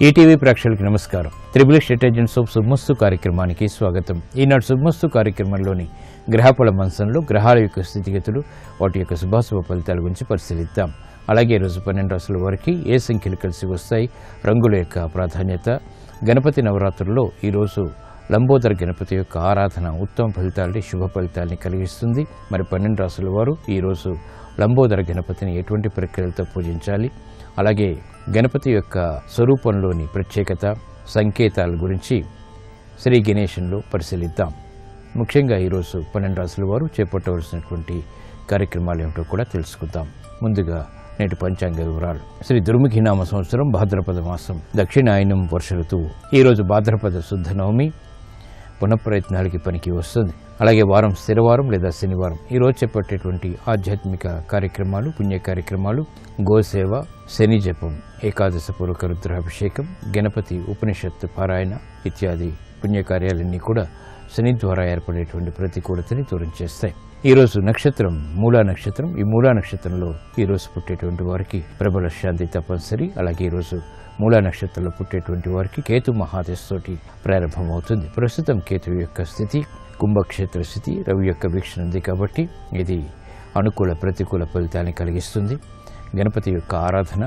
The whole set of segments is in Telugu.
ఈటీవీ ప్రేక్షకులకు నమస్కారం. త్రిబుల్ స్టేట్ ఏజెంట్స్ ఆఫ్ శుభమస్తు కార్యక్రమానికి స్వాగతం. ఈనాడు శుభమస్తు కార్యక్రమంలోని గ్రహఫల మంచంలో గ్రహాల యొక్క స్థితిగతులు, వాటి యొక్క శుభాశుభ ఫలితాల గురించి పరిశీలిద్దాం. అలాగే ఈరోజు 12 రాసుల వారికి ఏ సంఖ్యలు కలిసి వస్తాయి, రంగుల యొక్క ప్రాధాన్యత, గణపతి నవరాత్రుల్లో ఈరోజు లంబోదర గణపతి యొక్క ఆరాధన ఉత్తమ ఫలితాలని, శుభ ఫలితాలని కలిగిస్తుంది. మరి 12 రాసుల వారు ఈరోజు లంబోదర గణపతిని ఎటువంటి ప్రక్రియలతో పూజించాలి, అలాగే గణపతి యొక్క స్వరూపంలోని ప్రత్యేకత, సంకేతాల గురించి శ్రీ గణేశంలో పరిశీలిద్దాం. ముఖ్యంగా ఈరోజు 12 రాసుల వారు చేపట్టవలసినటువంటి కార్యక్రమాలు ఏమిటో కూడా తెలుసుకుందాం. ముందుగా నేటి పంచాంగ వివరాలు. శ్రీ దుర్ముఖినామ సంవత్సరం భాద్రపద మాసం, దక్షిణాయనం వర్ష ఋతువు. ఈరోజు భాద్రపద శుద్ధ నవమి, పునఃప్రయత్నాలకి పనికి వస్తుంది. అలాగే వారం స్థిరవారం లేదా శనివారం. ఈరోజు చేపట్టేటువంటి ఆధ్యాత్మిక కార్యక్రమాలు, పుణ్య కార్యక్రమాలు, గోసేవ, శని జపం, ఏకాదశ పూర్వక రుద్రాభిషేకం, గణపతి ఉపనిషత్తు పారాయణ ఇత్యాది పుణ్యకార్యాలన్నీ కూడా శని ద్వారా ఏర్పడేటువంటి ప్రతికూలతని దూరం చేస్తాయి. ఈరోజు నక్షత్రం మూలా నక్షత్రం. ఈ మూలా నక్షత్రంలో ఈరోజు పుట్టేటువంటి వారికి ప్రబల శాంతి తప్పనిసరి. అలాగే ఈరోజు మూలా నక్షత్రంలో పుట్టేటువంటి వారికి కేతు మహాదశతోటి ప్రారంభమవుతుంది. ప్రస్తుతం కేతు యొక్క స్థితి కుంభక్షేత్ర స్థితి, రవి యొక్క వీక్షణ ఉంది కాబట్టి ఇది అనుకూల ప్రతికూల ఫలితాన్ని కలిగిస్తుంది. గణపతి యొక్క ఆరాధన,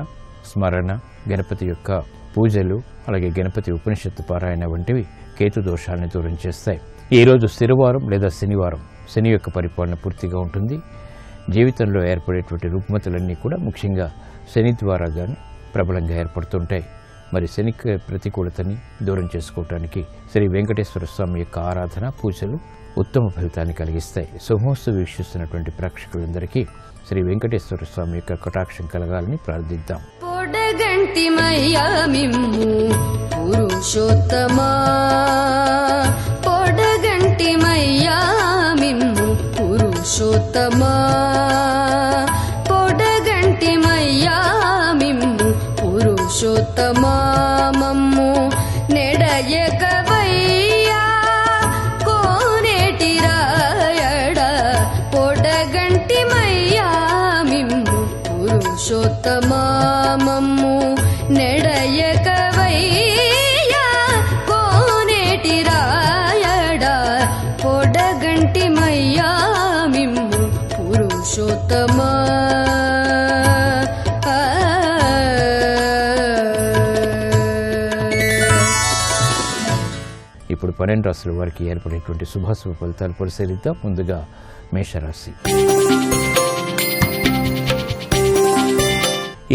స్మరణ, గణపతి యొక్క పూజలు, అలాగే గణపతి ఉపనిషత్తు పారాయణ వంటివి కేతు దోషాన్ని దూరం చేస్తాయి. ఈరోజు స్థిరవారం లేదా శనివారం. శని యొక్క పరిపాలన పూర్తిగా ఉంటుంది. జీవితంలో ఏర్పడేటువంటి రుగ్మతలన్నీ కూడా ముఖ్యంగా శని ద్వారా కానీ ప్రబలంగా ఏర్పడుతుంటాయి. మరి శని ప్రతికూలతని దూరం చేసుకోవటానికి శ్రీ వెంకటేశ్వర స్వామి యొక్క ఆరాధన, పూజలు ఉత్తమ ఫలితాన్ని కలిగిస్తాయి. శుభమస్తు వీక్షిస్తున్నటువంటి ప్రేక్షకులందరికీ శ్రీ వెంకటేశ్వర స్వామి యొక్క కటాక్షం కలగాలని ప్రార్థిద్దాం. పురుషోత్తమము నెడయకవయ్యా కోనేటి రాయడ పొడగంటి మయ్యా మిమ్ము పురుషోత్తమము నెడయకవయ్యా కోనేటి రాయడ పొడగంటి మయ్యా మిమ్ము పురుషోత్తమ. ఇప్పుడు 12 రాశుల వారికి ఏర్పడేటువంటి శుభాశుభ ఫలితాలు పరిశీలిద్దాం. ముందుగా మేషరాశి.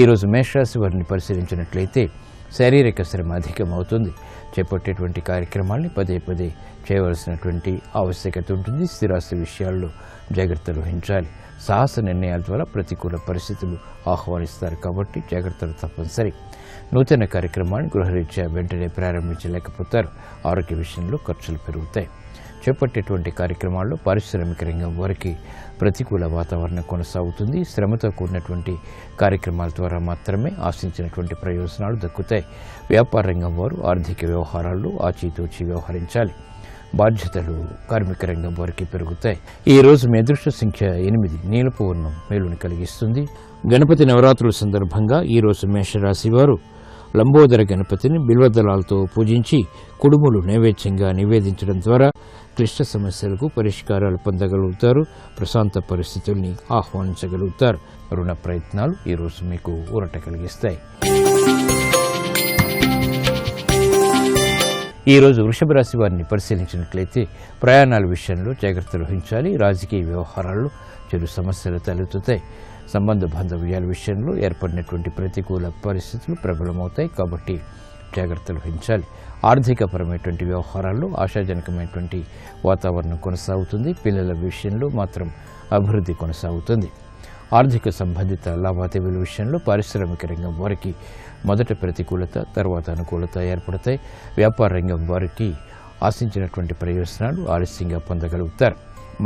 ఈరోజు మేషరాశి వారిని పరిశీలించినట్లయితే శారీరక శ్రమ అధికమవుతుంది. చేపట్టేటువంటి కార్యక్రమాల్ని పదే పదే చేయవలసినటువంటి ఆవశ్యకత ఉంటుంది. స్థిరాస్తి విషయాల్లో జాగ్రత్తలు వహించాలి. సాహస నిర్ణయాల ద్వారా ప్రతికూల పరిస్థితులు ఆహ్వానిస్తారు కాబట్టి జాగ్రత్తలు తప్పనిసరి. నూతన కార్యక్రమాన్ని గృహరీత్యా వెంటనే ప్రారంభించలేకపోతారు. ఆరోగ్య విషయంలో ఖర్చులు పెరుగుతాయి. చేపట్టేటువంటి కార్యక్రమాల్లో పారిశ్రామిక రంగం వారికి ప్రతికూల వాతావరణం కొనసాగుతుంది. శ్రమతో కూడినటువంటి కార్యక్రమాల ద్వారా మాత్రమే ఆశించినటువంటి ప్రయోజనాలు దక్కుతాయి. వ్యాపార రంగం వారు ఆర్థిక వ్యవహారాల్లో ఆచితూచి వ్యవహరించాలి. బాధ్యతలు కార్మిక రంగం వారికి పెరుగుతాయి. ఈ రోజు మీ అదృష్ట సంఖ్య 8, నీలపు వర్ణం మేలుని కలిగిస్తుంది. గణపతి నవరాత్రుల సందర్భంగా ఈరోజు మేషరాశి వారు లంబోదర గణపతిని బిల్వదళాలతో పూజించి కుడుములు నైవేద్యంగా నివేదించడం ద్వారా క్లిష్ట సమస్యలకు పరిష్కారాలు పొందగలుగుతారు. ప్రశాంత పరిస్థితుల్ని ఆహ్వానించగలుగుతారు. రుణ ప్రయత్నాలు ఈరోజు మీకు ఊరట కలిగిస్తాయి. ఈరోజు వృషభ రాశి వారిని పరిశీలించినట్లయితే ప్రయాణాల విషయంలో జాగ్రత్తలు వహించాలి. రాజకీయ వ్యవహారాల్లో చెడు సమస్యలు తలెత్తుతాయి. సంబంధ బాంధవ్యాల విషయంలో ఏర్పడినటువంటి ప్రతికూల పరిస్థితులు ప్రబలమవుతాయి కాబట్టి జాగ్రత్తలు వహించాలి. ఆర్థికపరమైనటువంటి వ్యవహారాల్లో ఆశాజనకమైనటువంటి వాతావరణం కొనసాగుతుంది. పిల్లల విషయంలో మాత్రం అభివృద్ధి కొనసాగుతుంది. ఆర్థిక సంబంధిత లావాదేవీల విషయంలో పారిశ్రామిక రంగం వారికి మొదట ప్రతికూలత, తర్వాత అనుకూలత ఏర్పడతాయి. వ్యాపార రంగం వారికి ఆశించినటువంటి ప్రయోజనాలు ఆలస్యంగా పొందగలుగుతారు.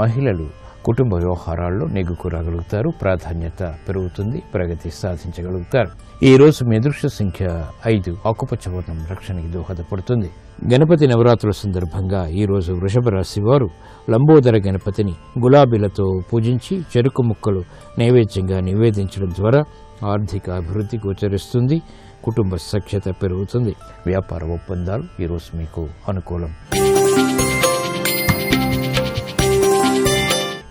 మహిళలు కుటుంబ వ్యవహారాల్లో నెగ్గుకు రాగలుగుతారు. ప్రాధాన్యత పెరుగుతుంది. ప్రగతి సాధించగలుగుతారు. ఈ రోజు మీ అదృష్ట సంఖ్య 5, ఆకుపచ్చ వర్ణం రక్షణకి దోహదపడుతుంది. గణపతి నవరాత్రుల సందర్భంగా ఈరోజు వృషభ రాశి వారు లంబోదర గణపతిని గులాబీలతో పూజించి చెరుకు ముక్కలు నైవేద్యంగా నివేదించడం ద్వారా ఆర్థిక అభివృద్ధి గోచరిస్తుంది. కుటుంబ సఖ్యత పెరుగుతుంది. వ్యాపార ఒప్పందాలు ఈరోజు మీకు అనుకూలం.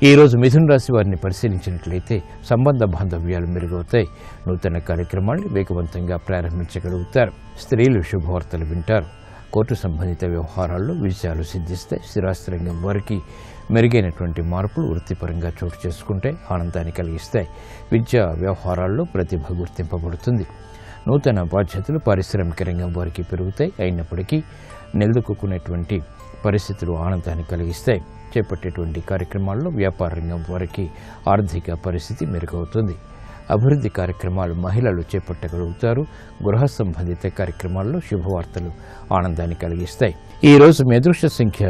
ఈరోజు మిథున రాశి వారిని పరిశీలించినట్లయితే సంబంధ బాంధవ్యాలు మెరుగవుతాయి. నూతన కార్యక్రమాన్ని వేగవంతంగా ప్రారంభించగలుగుతారు. స్త్రీలు శుభవార్తలు వింటారు. కోర్టు సంబంధిత వ్యవహారాల్లో విజయాలు సిద్ధిస్తాయి. స్థిరాస్తి రంగం వారికి మెరుగైనటువంటి మార్పులు వృత్తిపరంగా చోటు చేసుకుంటే ఆనందాన్ని కలిగిస్తాయి. విద్యా వ్యవహారాల్లో ప్రతిభ గుర్తింపబడుతుంది. నూతన బాధ్యతలు పారిశ్రామిక రంగం వారికి పెరుగుతాయి. అయినప్పటికీ నిలదొక్కునేటువంటి పరిస్థితులు ఆనందాన్ని కలిగిస్తాయి. చేపట్టేటువంటి కార్యక్రమాల్లో వ్యాపార రంగం వారికి ఆర్థిక పరిస్థితి మెరుగవుతుంది. అభివృద్ధి కార్యక్రమాలు మహిళలు చేపట్టగలుగుతారు. గృహ సంబంధిత కార్యక్రమాల్లో శుభవార్తలు ఆనందాన్ని కలిగిస్తాయి. ఈ రోజు మీ అదృష్ట సంఖ్య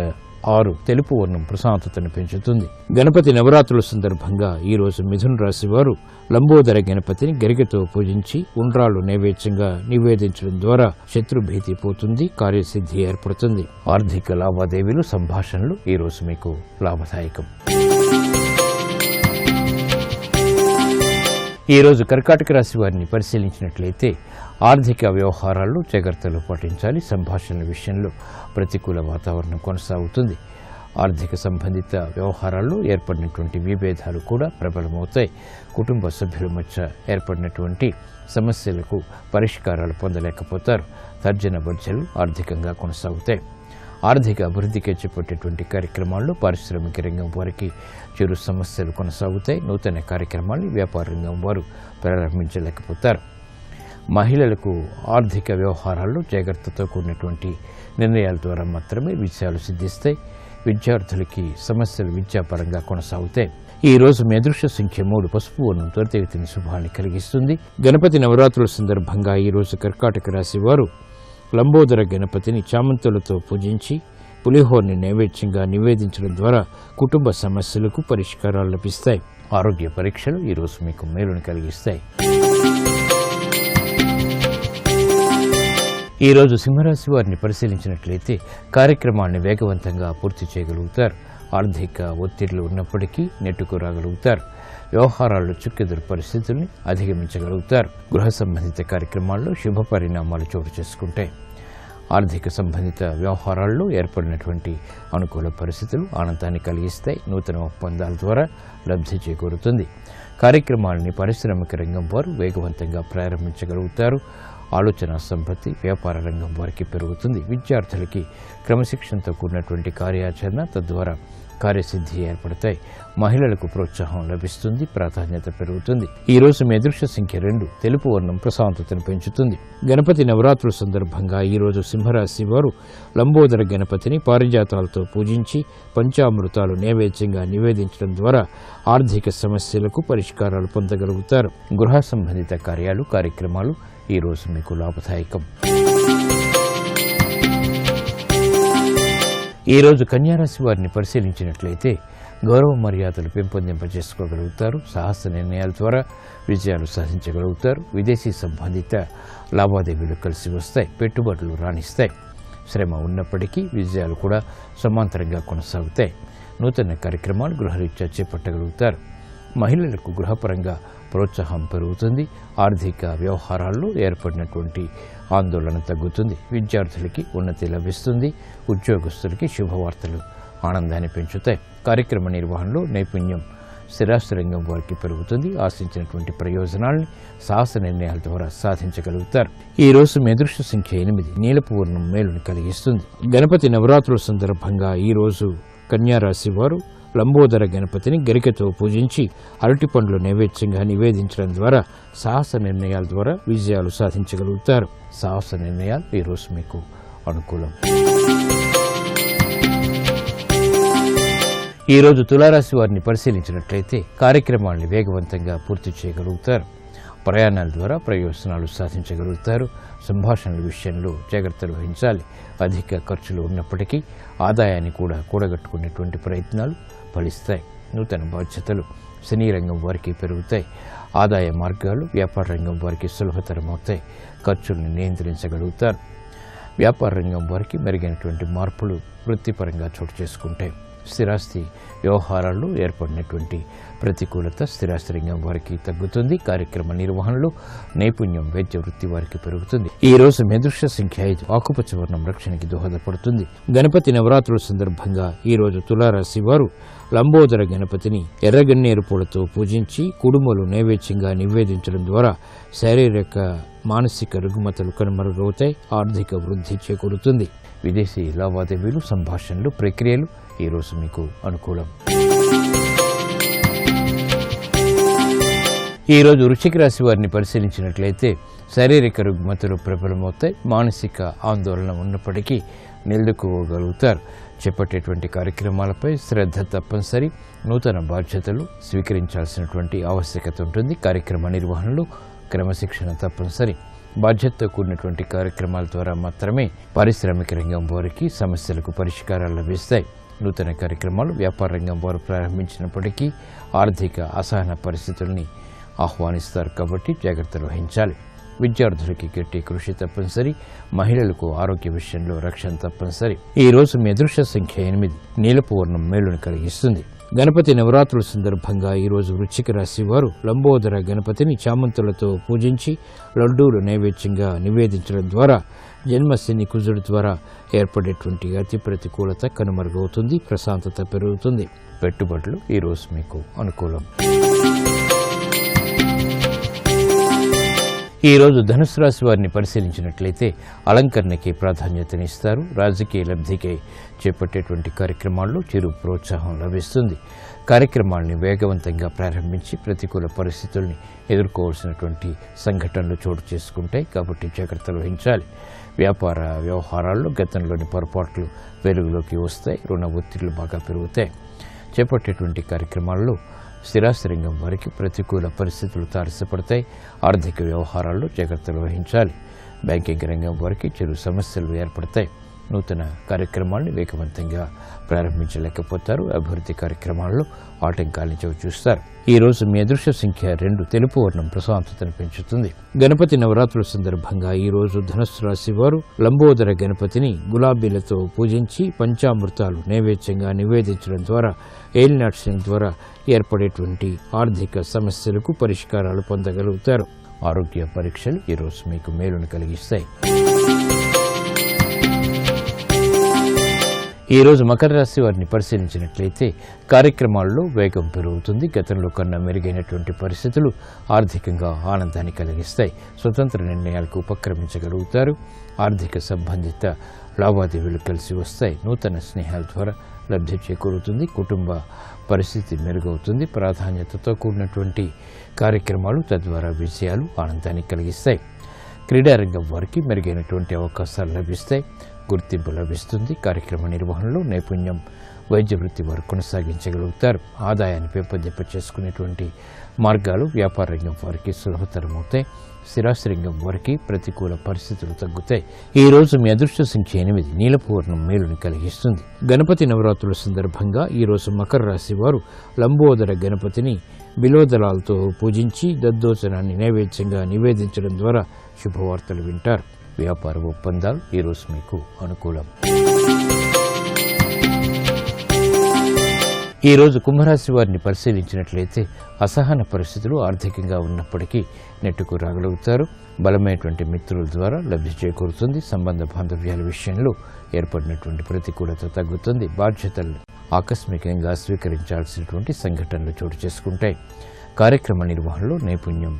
6. తెలుపు వర్ణం ప్రశాంతతను పెంచుతుంది. గణపతి నవరాత్రుల సందర్భంగా ఈ రోజు మిథున రాశి వారు లంబోదర గణపతిని గరికతో పూజించి ఉండ్రాళ్లు నైవేద్యంగా నివేదించడం ద్వారా శత్రుభీతి పోతుంది. కార్యసిద్ధి ఏర్పడుతుంది. ఆర్థిక లావాదేవీలు సంభాషణలు ఈ రోజు మీకు లాభదాయకం. ఈ రోజు కర్కాటక రాశి వారిని పరిశీలించినట్లయితే ఆర్థిక వ్యవహారాల్లో జాగ్రత్తలు పాటించాలి. సంభాషణల విషయంలో ప్రతికూల వాతావరణం కొనసాగుతుంది. ఆర్థిక సంబంధిత వ్యవహారాల్లో ఏర్పడినటువంటి విభేదాలు కూడా ప్రబలమవుతాయి. కుటుంబ సభ్యుల మధ్య ఏర్పడినటువంటి సమస్యలకు పరిష్కారాలు పొందలేకపోతారు. తర్జన భర్జనలు ఆర్థికంగా కొనసాగుతాయి. ఆర్థిక అభివృద్ధికి చేపట్టేటువంటి కార్యక్రమాల్లో పారిశ్రామిక రంగం వారికి చిరు సమస్యలు కొనసాగుతాయి. నూతన కార్యక్రమాన్ని వ్యాపార రంగం వారు ప్రారంభించలేకపోతారు. మహిళలకు ఆర్థిక వ్యవహారాల్లో జాగ్రత్తతో కూడినటువంటి నిర్ణయాల ద్వారా మాత్రమే విజయాలు సిద్ధిస్తాయి. విద్యార్థులకి సమస్యలు విద్యాపరంగా కొనసాగుతాయి. ఈ రోజు మీ అదృష్ట సంఖ్య 3. పసుపు వర్ణం త్వరితగతిని శుభాన్ని కలిగిస్తుంది. గణపతి నవరాత్రుల సందర్భంగా ఈ రోజు కర్కాటక రాశి వారు లంబోదర గణపతిని చామంతులతో పూజించి పులిహోరని నైవేద్యంగా నివేదించడం ద్వారా కుటుంబ సమస్యలకు పరిష్కారాలు లభిస్తాయి. ఆరోగ్య పరీక్షలు ఈరోజు మీకు మేలును కలిగిస్తాయి. ఈరోజు సింహరాశి వారిని పరిశీలించినట్లయితే కార్యక్రమాన్ని వేగవంతంగా పూర్తి చేయగలుగుతారు. ఆర్థిక ఒత్తిళ్లు ఉన్నప్పటికీ నెట్టుకు రాగలుగుతారు. వ్యవహారాల్లో చుక్కెదురు పరిస్థితుల్ని అధిగమించగలుగుతారు. గృహ సంబంధిత కార్యక్రమాల్లో శుభ పరిణామాలు చోటు చేసుకుంటాయి. ఆర్థిక సంబంధిత వ్యవహారాల్లో ఏర్పడినటువంటి అనుకూల పరిస్థితులు ఆనందాన్ని కలిగిస్తాయి. నూతన ఒప్పందాల ద్వారా లబ్ధి చేకూరుతుంది. కార్యక్రమాలని పారిశ్రామిక రంగం వారు వేగవంతంగా ప్రారంభించగలుగుతారు. ఆలోచన సంపత్తి వ్యాపార రంగం వారికి పెరుగుతుంది. విద్యార్థులకి క్రమశిక్షణతో కూడినటువంటి కార్యాచరణ తద్వారా కార్యసిద్ధి ఏర్పడతాయి. మహిళలకు ప్రోత్సాహం లభిస్తుంది. ప్రాధాన్యత పెరుగుతుంది. ఈ రోజు మీ అదృష్ట సంఖ్య 2. తెలుపు వర్ణం ప్రశాంతతను పెంచుతుంది. గణపతి నవరాత్రుల సందర్భంగా ఈ రోజు సింహరాశి వారు లంబోదర గణపతిని పారిజాతాలతో పూజించి పంచామృతాలు నైవేద్యంగా నివేదించడం ద్వారా ఆర్థిక సమస్యలకు పరిష్కారాలు పొందగలుగుతారు. గృహ సంబంధిత కార్యక్రమాలు ఈ రోజు మీకు లాభదాయకం. ఈ రోజు కన్యారాశి వారిని పరిశీలించినట్లయితే గౌరవ మర్యాదలు పెంపొందింపజేసుకోగలుగుతారు. సాహస నిర్ణయాల ద్వారా విజయాలు సాధించగలుగుతారు. విదేశీ సంబంధిత లావాదేవీలు కలిసి వస్తాయి. పెట్టుబడులు రాణిస్తాయి. శ్రమ ఉన్నప్పటికీ విజయాలు కూడా సమాంతరంగా కొనసాగుతాయి. నూతన కార్యక్రమాలు గృహరీత్యా చేపట్టగలుగుతారు. మహిళలకు గృహపరంగా ప్రోత్సాహం పెరుగుతుంది. ఆర్థిక వ్యవహారాల్లో ఏర్పడినటువంటి ఆందోళన తగ్గుతుంది. విద్యార్థులకి ఉన్నతి లభిస్తుంది. ఉద్యోగస్తులకి శుభవార్తలు ఆనందాన్ని పెంచుతాయి. కార్యక్రమ నిర్వహణలో నైపుణ్యం స్థిరాస్తి రంగం వారికి పెరుగుతుంది. ఆశించినటువంటి ప్రయోజనాల్ని సాహస నిర్ణయాల ద్వారా సాధించగలుగుతారు. ఈ రోజు మీ అదృష్ట సంఖ్య 8. నీలపు వర్ణం మేలుని కలిగిస్తుంది. గణపతి నవరాత్రుల సందర్భంగా ఈ రోజు కన్యారాశి వారు లంబోదర గణపతిని గరికతో పూజించి అరటి పండ్లు నైవేద్యంగా నివేదించడం ద్వారా సాహస నిర్ణయాల ద్వారా విజయాలు సాధించగలుగుతారు. సాహస నిర్ణయాలు ఈరోజు మీకు అనుకూలం. ఈరోజు తులారాశి వారిని పరిశీలించినట్లయితే కార్యక్రమాలను వేగవంతంగా పూర్తి చేయగలుగుతారు. ప్రయాణాల ద్వారా ప్రయోజనాలు సాధించగలుగుతారు. సంభాషణల విషయంలో జాగ్రత్తలు వహించాలి. అధిక ఖర్చులు ఉన్నప్పటికీ ఆదాయాన్ని కూడా కూడగట్టుకునేటువంటి ప్రయత్నాలు ఫలిస్తాయి. నూతన బాధ్యతలు సినీ రంగం వారికి పెరుగుతాయి. ఆదాయ మార్గాలు వ్యాపార రంగం వారికి సులభతరమవుతాయి. ఖర్చులను నియంత్రించగలుగుతారు. వ్యాపార రంగం వారికి మెరుగైనటువంటి మార్పులు వృత్తిపరంగా చోటు చేసుకుంటాయి. స్థిరాస్తి వ్యవహారాల్లో ఏర్పడినటువంటి ప్రతికూలత స్థిరాస్తి రంగం వారికి తగ్గుతుంది. కార్యక్రమ నిర్వహణలో నైపుణ్యం వైద్య వృత్తి వారికి పెరుగుతుంది. ఈ రోజు మీ అదృష్ట సంఖ్య 5, ఆకుపచ్చ వర్ణం రక్షణకి దోహదపడుతుంది. గణపతి నవరాత్రుల సందర్భంగా ఈ రోజు తులారాశి వారు లంబోదర గణపతిని ఎర్రగన్నేరు పూలతో పూజించి కుడుములు నైవేద్యంగా నివేదించడం ద్వారా శారీరక మానసిక రుగ్మతలు కనుమరుగవుతాయి. ఆర్థిక వృద్ధి చేకూరుతుంది. విదేశీ లావాదేవీలు, సంభాషణలు, ప్రక్రియలు ఈ రోజు మీకు అనుకూలం. ఈ రోజు వృశ్చిక రాశి వారిని పరిశీలించినట్లయితే శారీరక రుగ్మతలు ప్రబలమవుతాయి. మానసిక ఆందోళన ఉన్నప్పటికీ నిలదొక్కుకోగలుగుతారు. చేపట్టేటువంటి కార్యక్రమాలపై శ్రద్ధ తప్పనిసరి. నూతన బాధ్యతలు స్వీకరించాల్సినటువంటి ఆవశ్యకత ఉంటుంది. కార్యక్రమ నిర్వహణలో క్రమశిక్షణ తప్పనిసరి. బాధ్యతతో కూడినటువంటి కార్యక్రమాల ద్వారా మాత్రమే పారిశ్రామిక రంగం వారికి సమస్యలకు పరిష్కారాలు లభిస్తాయి. నూతన కార్యక్రమాలు వ్యాపార రంగం వారు ప్రారంభించినప్పటికీ ఆర్థిక అసహన పరిస్థితుల్ని ఆహ్వానిస్తారు కాబట్టి జాగ్రత్తలు వహించాలి. విద్యార్థులకి గట్టి కృషి తప్పనిసరి. మహిళలకు ఆరోగ్య విషయంలో రక్షణ తప్పనిసరి. ఈ రోజు మీ అదృష్ట సంఖ్య 8, నీలపు వర్ణం మేలును కలిగిస్తుంది. గణపతి నవరాత్రుల సందర్భంగా ఈ రోజు వృశ్చిక రాశి వారు లంబోదర గణపతిని చామంతులతో పూజించి లడ్డూలు నైవేద్యంగా నివేదించడం ద్వారా జన్మశని కుజుడు ద్వారా ఏర్పడేటువంటి అతి ప్రతికూలత కనుమరుగవుతుంది. ప్రశాంతత పెరుగుతుంది. పెట్టుబడులు ఈ రోజు మీకు అనుకూలం. ఈ రోజు ధనుసు రాశి వారిని పరిశీలించినట్లయితే అలంకరణకి ప్రాధాన్యతనిస్తారు. రాజకీయ లబ్ధికై చేపట్టేటువంటి కార్యక్రమాల్లో చిరు ప్రోత్సాహం లభిస్తుంది. కార్యక్రమాల్ని వేగవంతంగా ప్రారంభించి ప్రతికూల పరిస్థితుల్ని ఎదుర్కోవాల్సినటువంటి సంఘటనలు చోటు చేసుకుంటాయి కాబట్టి జాగ్రత్తలు వహించాలి. వ్యాపార వ్యవహారాల్లో గతంలోని పొరపాట్లు వెలుగులోకి వస్తాయి. రుణ ఒత్తిళ్లు బాగా పెరుగుతాయి. చేపట్టేటువంటి కార్యక్రమాల్లో స్థిరాస్తి రంగం వారికి ప్రతికూల పరిస్థితులు తారసపడతాయి. ఆర్థిక వ్యవహారాల్లో జాగ్రత్తలు వహించాలి. బ్యాంకింగ్ రంగం వారికి చిరు సమస్యలు ఏర్పడతాయి. నూతన కార్యక్రమాలను వేగవంతంగా ప్రారంభించలేకపోతారు. అభివృద్ధి కార్యక్రమాల్లో ఆటంకాలను చవిచూస్తారు. ఈ రోజు మీ అదృష్ట సంఖ్య 2, తెలుపు వర్ణం ప్రశాంతతను పెంచుతుంది. గణపతి నవరాత్రుల సందర్భంగా ఈ రోజు ధనుస్సు రాశి వారు లంబోదర గణపతిని గులాబీలతో పూజించి పంచామృతాలు నైవేద్యంగా నివేదించడం ద్వారా ఏలినాటి శని ద్వారా ఏర్పడేటువంటి ఆర్థిక సమస్యలకు పరిష్కారాలు పొందగలుగుతారు. ఆరోగ్య పరీక్షలు ఈ రోజు మీకు మేలును కలిగిస్తాయి. ఈ రోజు మకర రాశి వారిని పరిశీలించినట్లయితే కార్యక్రమాల్లో వేగం పెరుగుతుంది. గతంలో కన్నా మెరుగైనటువంటి పరిస్థితులు ఆర్థికంగా ఆనందాన్ని కలిగిస్తాయి. స్వతంత్ర నిర్ణయాలకు ఉపక్రమించగలుగుతారు. ఆర్థిక సంబంధిత లావాదేవీలు కలిసి వస్తాయి. నూతన స్నేహాల ద్వారా లబ్ధి చేకూరుతుంది. కుటుంబ పరిస్థితి మెరుగవుతుంది. ప్రాధాన్యతతో కూడినటువంటి కార్యక్రమాలు తద్వారా విజయాలు ఆనందాన్ని కలిగిస్తాయి. క్రీడారంగం వారికి మెరుగైనటువంటి అవకాశాలు లభిస్తాయి. గుర్తింపు లభిస్తుంది. కార్యక్రమ నిర్వహణలో నైపుణ్యం వైద్య వృత్తి వారు కొనసాగించగలుగుతారు. ఆదాయాన్ని పెంపొందింప చేసుకునేటువంటి మార్గాలు వ్యాపార రంగం వారికి సులభతరమవుతాయి. స్థిరాస్తి రంగం వారికి ప్రతికూల పరిస్థితులు తగ్గుతాయి. ఈ రోజు మీ అదృష్ట సంఖ్య 8, నీలపు వర్ణం మేలుని కలిగిస్తుంది. గణపతి నవరాత్రుల సందర్భంగా ఈ రోజు మకర రాశి వారు లంబోదర గణపతిని బిలోదలాలతో పూజించి దద్దోజనాన్ని నైవేద్యంగా నివేదించడం ద్వారా శుభవార్తలు వింటారు. వ్యాపార ఒప్పందాలు ఈ రోజు మీకు అనుకూలం. ఈ రోజు కుంభరాశి వారిని పరిశీలించినట్లయితే అసహన పరిస్థితులు ఆర్థికంగా ఉన్నప్పటికీ నెట్టుకు రాగలుగుతారు. బలమైనటువంటి మిత్రుల ద్వారా లబ్ధి చేకూరుతుంది. సంబంధ బాంధవ్యాల విషయంలో ఏర్పడినటువంటి ప్రతికూలత తగ్గుతుంది. బాధ్యతలు ఆకస్మికంగా స్వీకరించాల్సినటువంటి సంఘటనలు చోటు చేసుకుంటాయి. కార్యక్రమ నిర్వహణలో నైపుణ్యం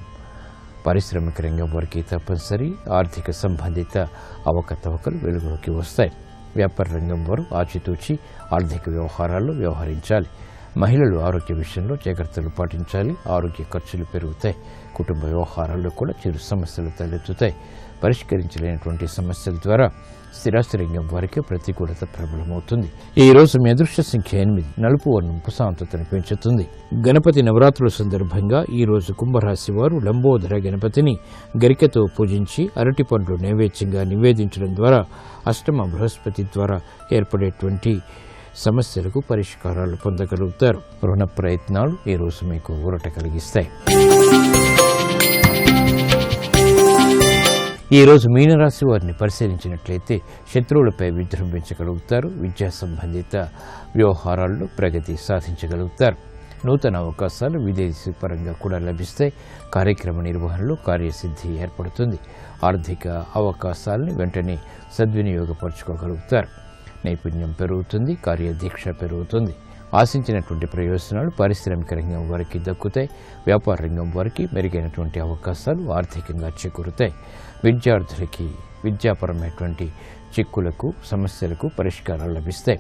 పారిశ్రామిక రంగం వారికి తప్పనిసరి. ఆర్థిక సంబంధిత అవకతవకలు వెలుగులోకి వస్తాయి. వ్యాపార రంగం వారు ఆచితూచి ఆర్థిక వ్యవహారాల్లో వ్యవహరించాలి. మహిళలు ఆరోగ్య విషయంలో జాగ్రత్తలు పాటించాలి. ఆరోగ్య ఖర్చులు పెరుగుతాయి. కుటుంబ వ్యవహారాల్లో కూడా చిరు సమస్యలు తలెత్తుతాయి. పరిష్కరించలేనటువంటి సమస్యల ద్వారా స్థిరాస్తి రంగం వారికి ప్రతికూలత ప్రబలమవుతుంది. ఈ రోజు మీ అదృష్ట సంఖ్య 8, నలుపు వర్ణం ప్రశాంతతను పెంచుతుంది. గణపతి నవరాత్రుల సందర్భంగా ఈ రోజు కుంభరాశి వారు లంబోదర గణపతిని గరికతో పూజించి అరటి పండ్లు నైవేద్యంగా నివేదించడం ద్వారా అష్టమ బృహస్పతి ద్వారా ఏర్పడేటువంటి సమస్యలకు పరిష్కారాలు పొందగలుగుతారు. రుణ ప్రయత్నాలు ఈ రోజు మీకు ఊరట కలిగిస్తాయి. ఈరోజు మీనరాశి వారిని పరిశీలించినట్లయితే శత్రువులపై విజృంభించగలుగుతారు. విద్యా సంబంధిత వ్యవహారాల్లో ప్రగతి సాధించగలుగుతారు. నూతన అవకాశాలు విదేశీ పరంగా కూడా లభిస్తాయి. కార్యక్రమ నిర్వహణలో కార్యసిద్ధి ఏర్పడుతుంది. ఆర్థిక అవకాశాలను వెంటనే సద్వినియోగపరచుకోగలుగుతారు. నైపుణ్యం పెరుగుతుంది. కార్యదీక్ష పెరుగుతుంది. ఆశించినటువంటి ప్రయోజనాలు పారిశ్రామిక రంగం వారికి దక్కుతాయి. వ్యాపార రంగం వారికి మెరుగైనటువంటి అవకాశాలు ఆర్థికంగా చేకూరుతాయి. విద్యార్థులకి విద్యాపరమైనటువంటి చిక్కులకు సమస్యలకు పరిష్కారాలు లభిస్తాయి.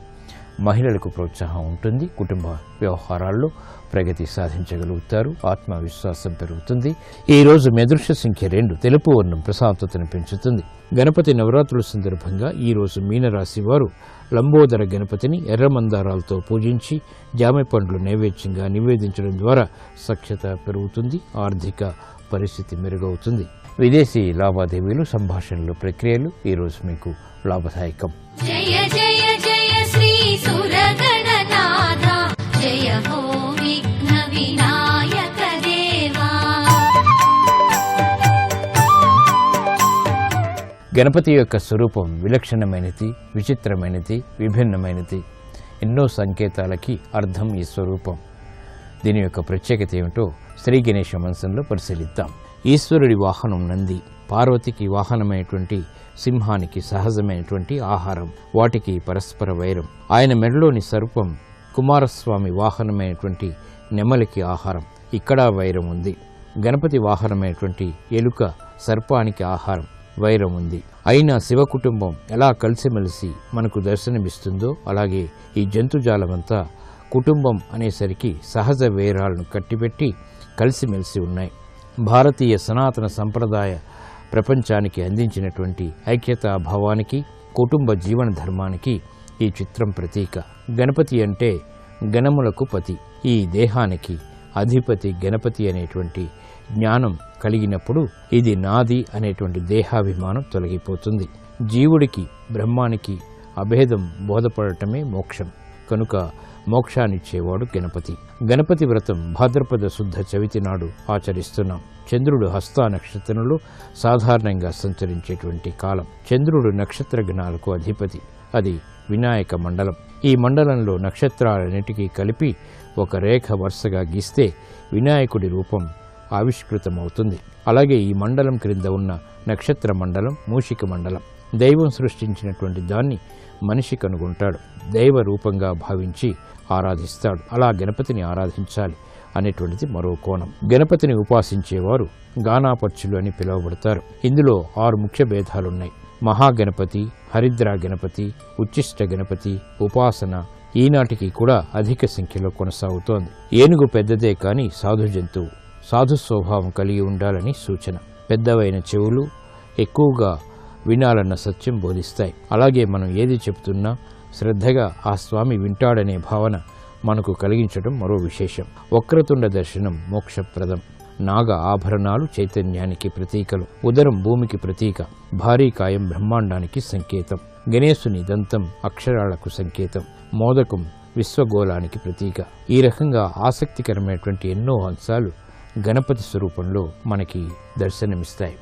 మహిళలకు ప్రోత్సాహం ఉంటుంది. కుటుంబ వ్యవహారాల్లో ప్రగతి సాధించగలుగుతారు. ఆత్మవిశ్వాసం పెరుగుతుంది. ఈరోజు మెదృష్య సంఖ్య 2 తెలుపు వర్ణం ప్రశాంతతను పెంచుతుంది. గణపతి నవరాత్రుల సందర్భంగా ఈరోజు మీనరాశి వారు లంబోదర గణపతిని ఎర్రమందారాలతో పూజించి జామ పండ్లు నైవేద్యంగా నివేదించడం ద్వారా సఖ్యత పెరుగుతుంది. ఆర్థిక పరిస్థితి మెరుగవుతుంది. విదేశీ లావాదేవీలు, సంభాషణలు, ప్రక్రియలు ఈరోజు మీకు లాభదాయకం. జయ జయ జయ శ్రీ సురగణనాథ జయ హో విఘ్న వినాయక దేవా. గణపతి యొక్క స్వరూపం విలక్షణమైనది, విచిత్రమైనది, విభిన్నమైనది. ఎన్నో సంకేతాలకి అర్థం ఈ స్వరూపం. దీని యొక్క ప్రత్యేకత ఏమిటో శ్రీ గణేశ మంత్రంలో పరిశీలిద్దాం. ఈశ్వరుడి వాహనం నంది, పార్వతికి వాహనమైనటువంటి సింహానికి సహజమైనటువంటి ఆహారం, వాటికి పరస్పర వైరం. ఆయన మెడలోని సర్పం కుమారస్వామి వాహనమైనటువంటి నెమలికి ఆహారం, ఇక్కడ వైరం ఉంది. గణపతి వాహనమైనటువంటి ఎలుక సర్పానికి ఆహారం, వైరం ఉంది. అయినా శివ కుటుంబం ఎలా కలిసిమెలిసి మనకు దర్శనమిస్తుందో అలాగే ఈ జంతుజాలమంతా కుటుంబం అనేసరికి సహజ వైరాలను కట్టిపెట్టి కలిసిమెలిసి ఉన్నాయి. భారతీయ సనాతన సంప్రదాయ ప్రపంచానికి అందించినటువంటి ఐక్యతా భావానికి, కుటుంబ జీవన ధర్మానికి ఈ చిత్రం ప్రతీక. గణపతి అంటే గణములకు పతి, ఈ దేహానికి అధిపతి గణపతి అనేటువంటి జ్ఞానం కలిగినప్పుడు ఇది నాది అనేటువంటి దేహాభిమానం తొలగిపోతుంది. జీవుడికి బ్రహ్మానికి అభేదం బోధపడటమే మోక్షం. కనుక మోక్షాన్నిచ్చేవాడు గణపతి. గణపతి వ్రతం భాద్రపద శుద్ధ చవితి నాడు ఆచరిస్తున్నాం. చంద్రుడు హస్త నక్షత్రంలో సాధారణంగా సంచరించేటువంటి కాలం. చంద్రుడు నక్షత్ర గణాలకు అధిపతి. అది వినాయక మండలం. ఈ మండలంలో నక్షత్రాలన్నిటికీ కలిపి ఒక రేఖ వరుసగా గీస్తే వినాయకుడి రూపం ఆవిష్కృతమవుతుంది. అలాగే ఈ మండలం క్రింద ఉన్న నక్షత్ర మండలం మూషిక మండలం. దైవం సృష్టించినటువంటి దాన్ని మనిషి కనుగొంటాడు, దైవ రూపంగా భావించి ఆరాధిస్తాడు. అలా గణపతిని ఆరాధించాలి అనేటువంటిది మరో కోణం. గణపతిని ఉపాసించేవారు గానాపర్చులు అని పిలువబడతారు. ఇందులో 6 ముఖ్య భేదాలున్నాయి. మహాగణపతి, హరిద్రా గణపతి, ఉచ్చిష్ట గణపతి ఉపాసన ఈనాటికి కూడా అధిక సంఖ్యలో కొనసాగుతోంది. ఏనుగు పెద్దదే కాని సాధు జంతువు, సాధు స్వభావం కలిగి ఉండాలని సూచన. పెద్దవైన చెవులు ఎక్కువగా వినాలన్న సత్యం బోధిస్తాయి. అలాగే మనం ఏది చెబుతున్నా శ్రద్ధగా ఆ స్వామి వింటాడనే భావన మనకు కలిగించడం మరో విశేషం. వక్రతుండ దర్శనం మోక్షప్రదం. నాగ ఆభరణాలు చైతన్యానికి ప్రతీకలు. ఉదరం భూమికి ప్రతీక. భారీ కాయం బ్రహ్మాండానికి సంకేతం. గణేశుని దంతం అక్షరాలకు సంకేతం. మోదకం విశ్వగోళానికి ప్రతీక. ఈ రకంగా ఆసక్తికరమైనటువంటి ఎన్నో అంశాలు గణపతి స్వరూపంలో మనకి దర్శనమిస్తాయి.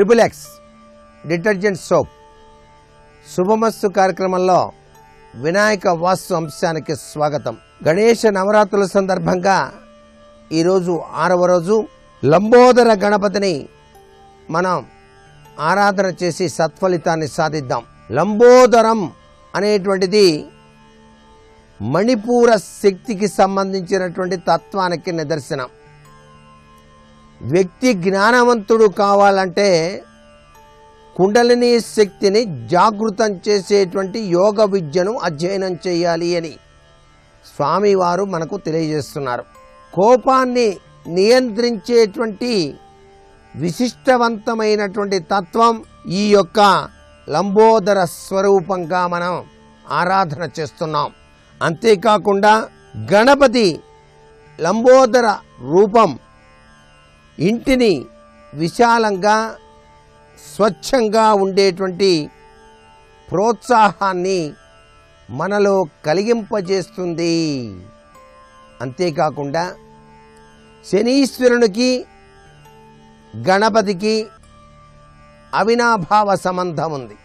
XXX డిటర్జెంట్ సోప్ శుభమస్తు కార్యక్రమంలో వినాయక వాస్తు అంశానికి స్వాగతం. గణేష నవరాత్రుల సందర్భంగా ఈరోజు 6వ రోజు లంబోదర గణపతిని మనం ఆరాధన చేసి సత్ఫలితాన్ని సాధిద్దాం. లంబోదరం అనేటువంటిది మణిపూర శక్తికి సంబంధించినటువంటి తత్వానికి నిదర్శనం. వ్యక్తి జ్ఞానవంతుడు కావాలంటే కుండలిని శక్తిని జాగృతం చేసేటువంటి యోగ విద్యను అధ్యయనం చేయాలి అని స్వామివారు మనకు తెలియజేస్తున్నారు. కోపాన్ని నియంత్రించేటువంటి విశిష్టవంతమైనటువంటి తత్వం ఈ యొక్క లంబోదర స్వరూపంగా మనం ఆరాధన చేస్తున్నాం. అంతేకాకుండా గణపతి లంబోదర రూపం ఇంటిని విశాలంగా స్వచ్ఛంగా ఉండేటువంటి ప్రోత్సాహాన్ని మనలో కలిగింపజేస్తుంది. అంతేకాకుండా శనీశ్వరునికి గణపతికి అవినాభావ సంబంధం ఉంది.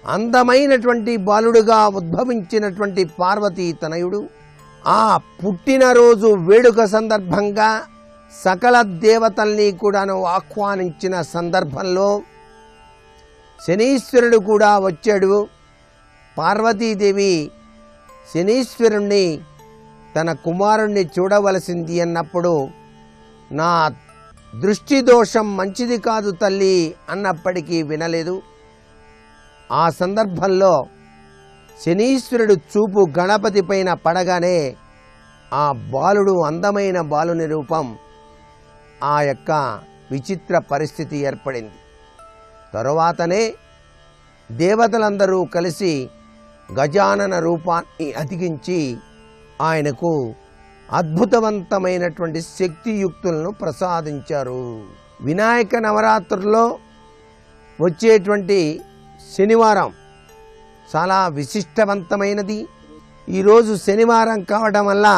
అందమైనటువంటి బాలుడుగా ఉద్భవించినటువంటి పార్వతీ తనయుడు ఆ పుట్టినరోజు వేడుక సందర్భంగా సకల దేవతల్ని కూడాను ఆహ్వానించిన సందర్భంలో శనీశ్వరుడు కూడా వచ్చాడు. పార్వతీదేవి శనీశ్వరుణ్ణి తన కుమారుణ్ణి చూడవలసింది అన్నప్పుడు, నా దృష్టి దోషం మంచిది కాదు తల్లి అన్నప్పటికీ వినలేదు. ఆ సందర్భంలో శనీశ్వరుడు చూపు గణపతి పైన పడగానే ఆ బాలుడు అందమైన బాలుని రూపం ఆ యొక్క విచిత్ర పరిస్థితి ఏర్పడింది. తరువాతనే దేవతలందరూ కలిసి గజానన రూపాన్ని అతికించి ఆయనకు అద్భుతవంతమైనటువంటి శక్తియుక్తులను ప్రసాదించారు. వినాయక నవరాత్రుల్లో వచ్చేటువంటి శనివారం చాలా విశిష్టవంతమైనది. ఈరోజు శనివారం కావడం వల్ల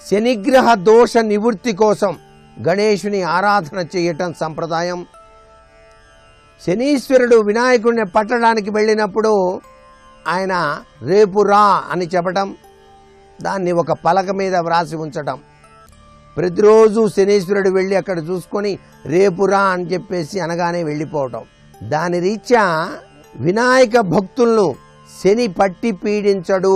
శనిగ్రహ దోష నివృత్తి కోసం గణేశుని ఆరాధన చేయటం సంప్రదాయం. శనీశ్వరుడు వినాయకుడిని పట్టడానికి వెళ్ళినప్పుడు ఆయన రేపు రా అని చెప్పటం, దాన్ని ఒక పలక మీద వ్రాసి ఉంచటం. ప్రతిరోజు శనీశ్వరుడు వెళ్ళి అక్కడ చూసుకొని రేపు రా అని చెప్పేసి అనగానే వెళ్ళిపోవటం. దాని రీత్యా వినాయక భక్తులను శని పట్టి పీడించడు.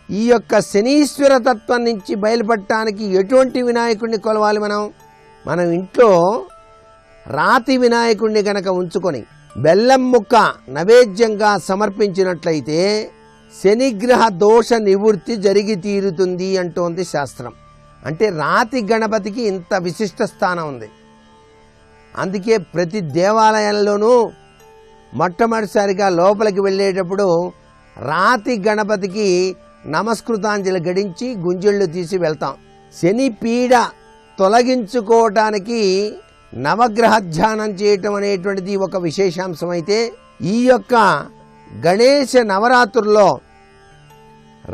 ఈ యొక్క శనీశ్వర తత్వం నుంచి బయలుపడటానికి ఎటువంటి వినాయకుడిని కొలవాలి? మనం ఇంట్లో రాతి వినాయకుడిని గనక ఉంచుకొని బెల్లం ముక్క నైవేద్యంగా సమర్పించినట్లయితే శనిగ్రహ దోష నివృత్తి జరిగి తీరుతుంది అంటోంది శాస్త్రం. అంటే రాతి గణపతికి ఇంత విశిష్ట స్థానం ఉంది. అందుకే ప్రతి దేవాలయంలోనూ మొట్టమొదటిసారిగా లోపలికి వెళ్ళేటప్పుడు రాతి గణపతికి నమస్కృతాంజలి గడించి గుంజళ్ళు తీసి వెళ్తాం. శని పీడ తొలగించుకోవటానికి నవగ్రహ ధ్యానం చేయటం అనేటువంటిది ఒక విశేషాంశం. అయితే ఈ యొక్క గణేశ నవరాత్రుల్లో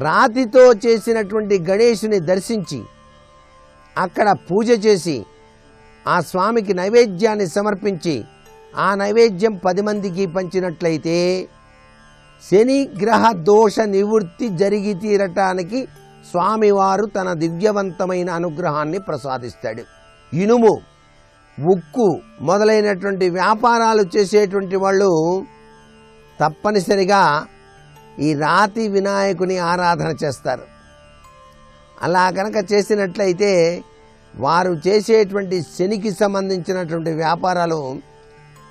రాతితో చేసినటువంటి గణేశుని దర్శించి అక్కడ పూజ చేసి ఆ స్వామికి నైవేద్యాన్ని సమర్పించి ఆ నైవేద్యం 10 మందికి పంచినట్లయితే శని గ్రహ దోష నివృత్తి జరిగి తీరటానికి స్వామివారు తన దివ్యవంతమైన అనుగ్రహాన్ని ప్రసాదిస్తాడు. ఇనుము, ఉక్కు మొదలైనటువంటి వ్యాపారాలు చేసేటువంటి వాళ్ళు తప్పనిసరిగా ఈ రాతి వినాయకుని ఆరాధన చేస్తారు. అలా కనుక చేసినట్లయితే వారు చేసేటువంటి శనికి సంబంధించినటువంటి వ్యాపారాలు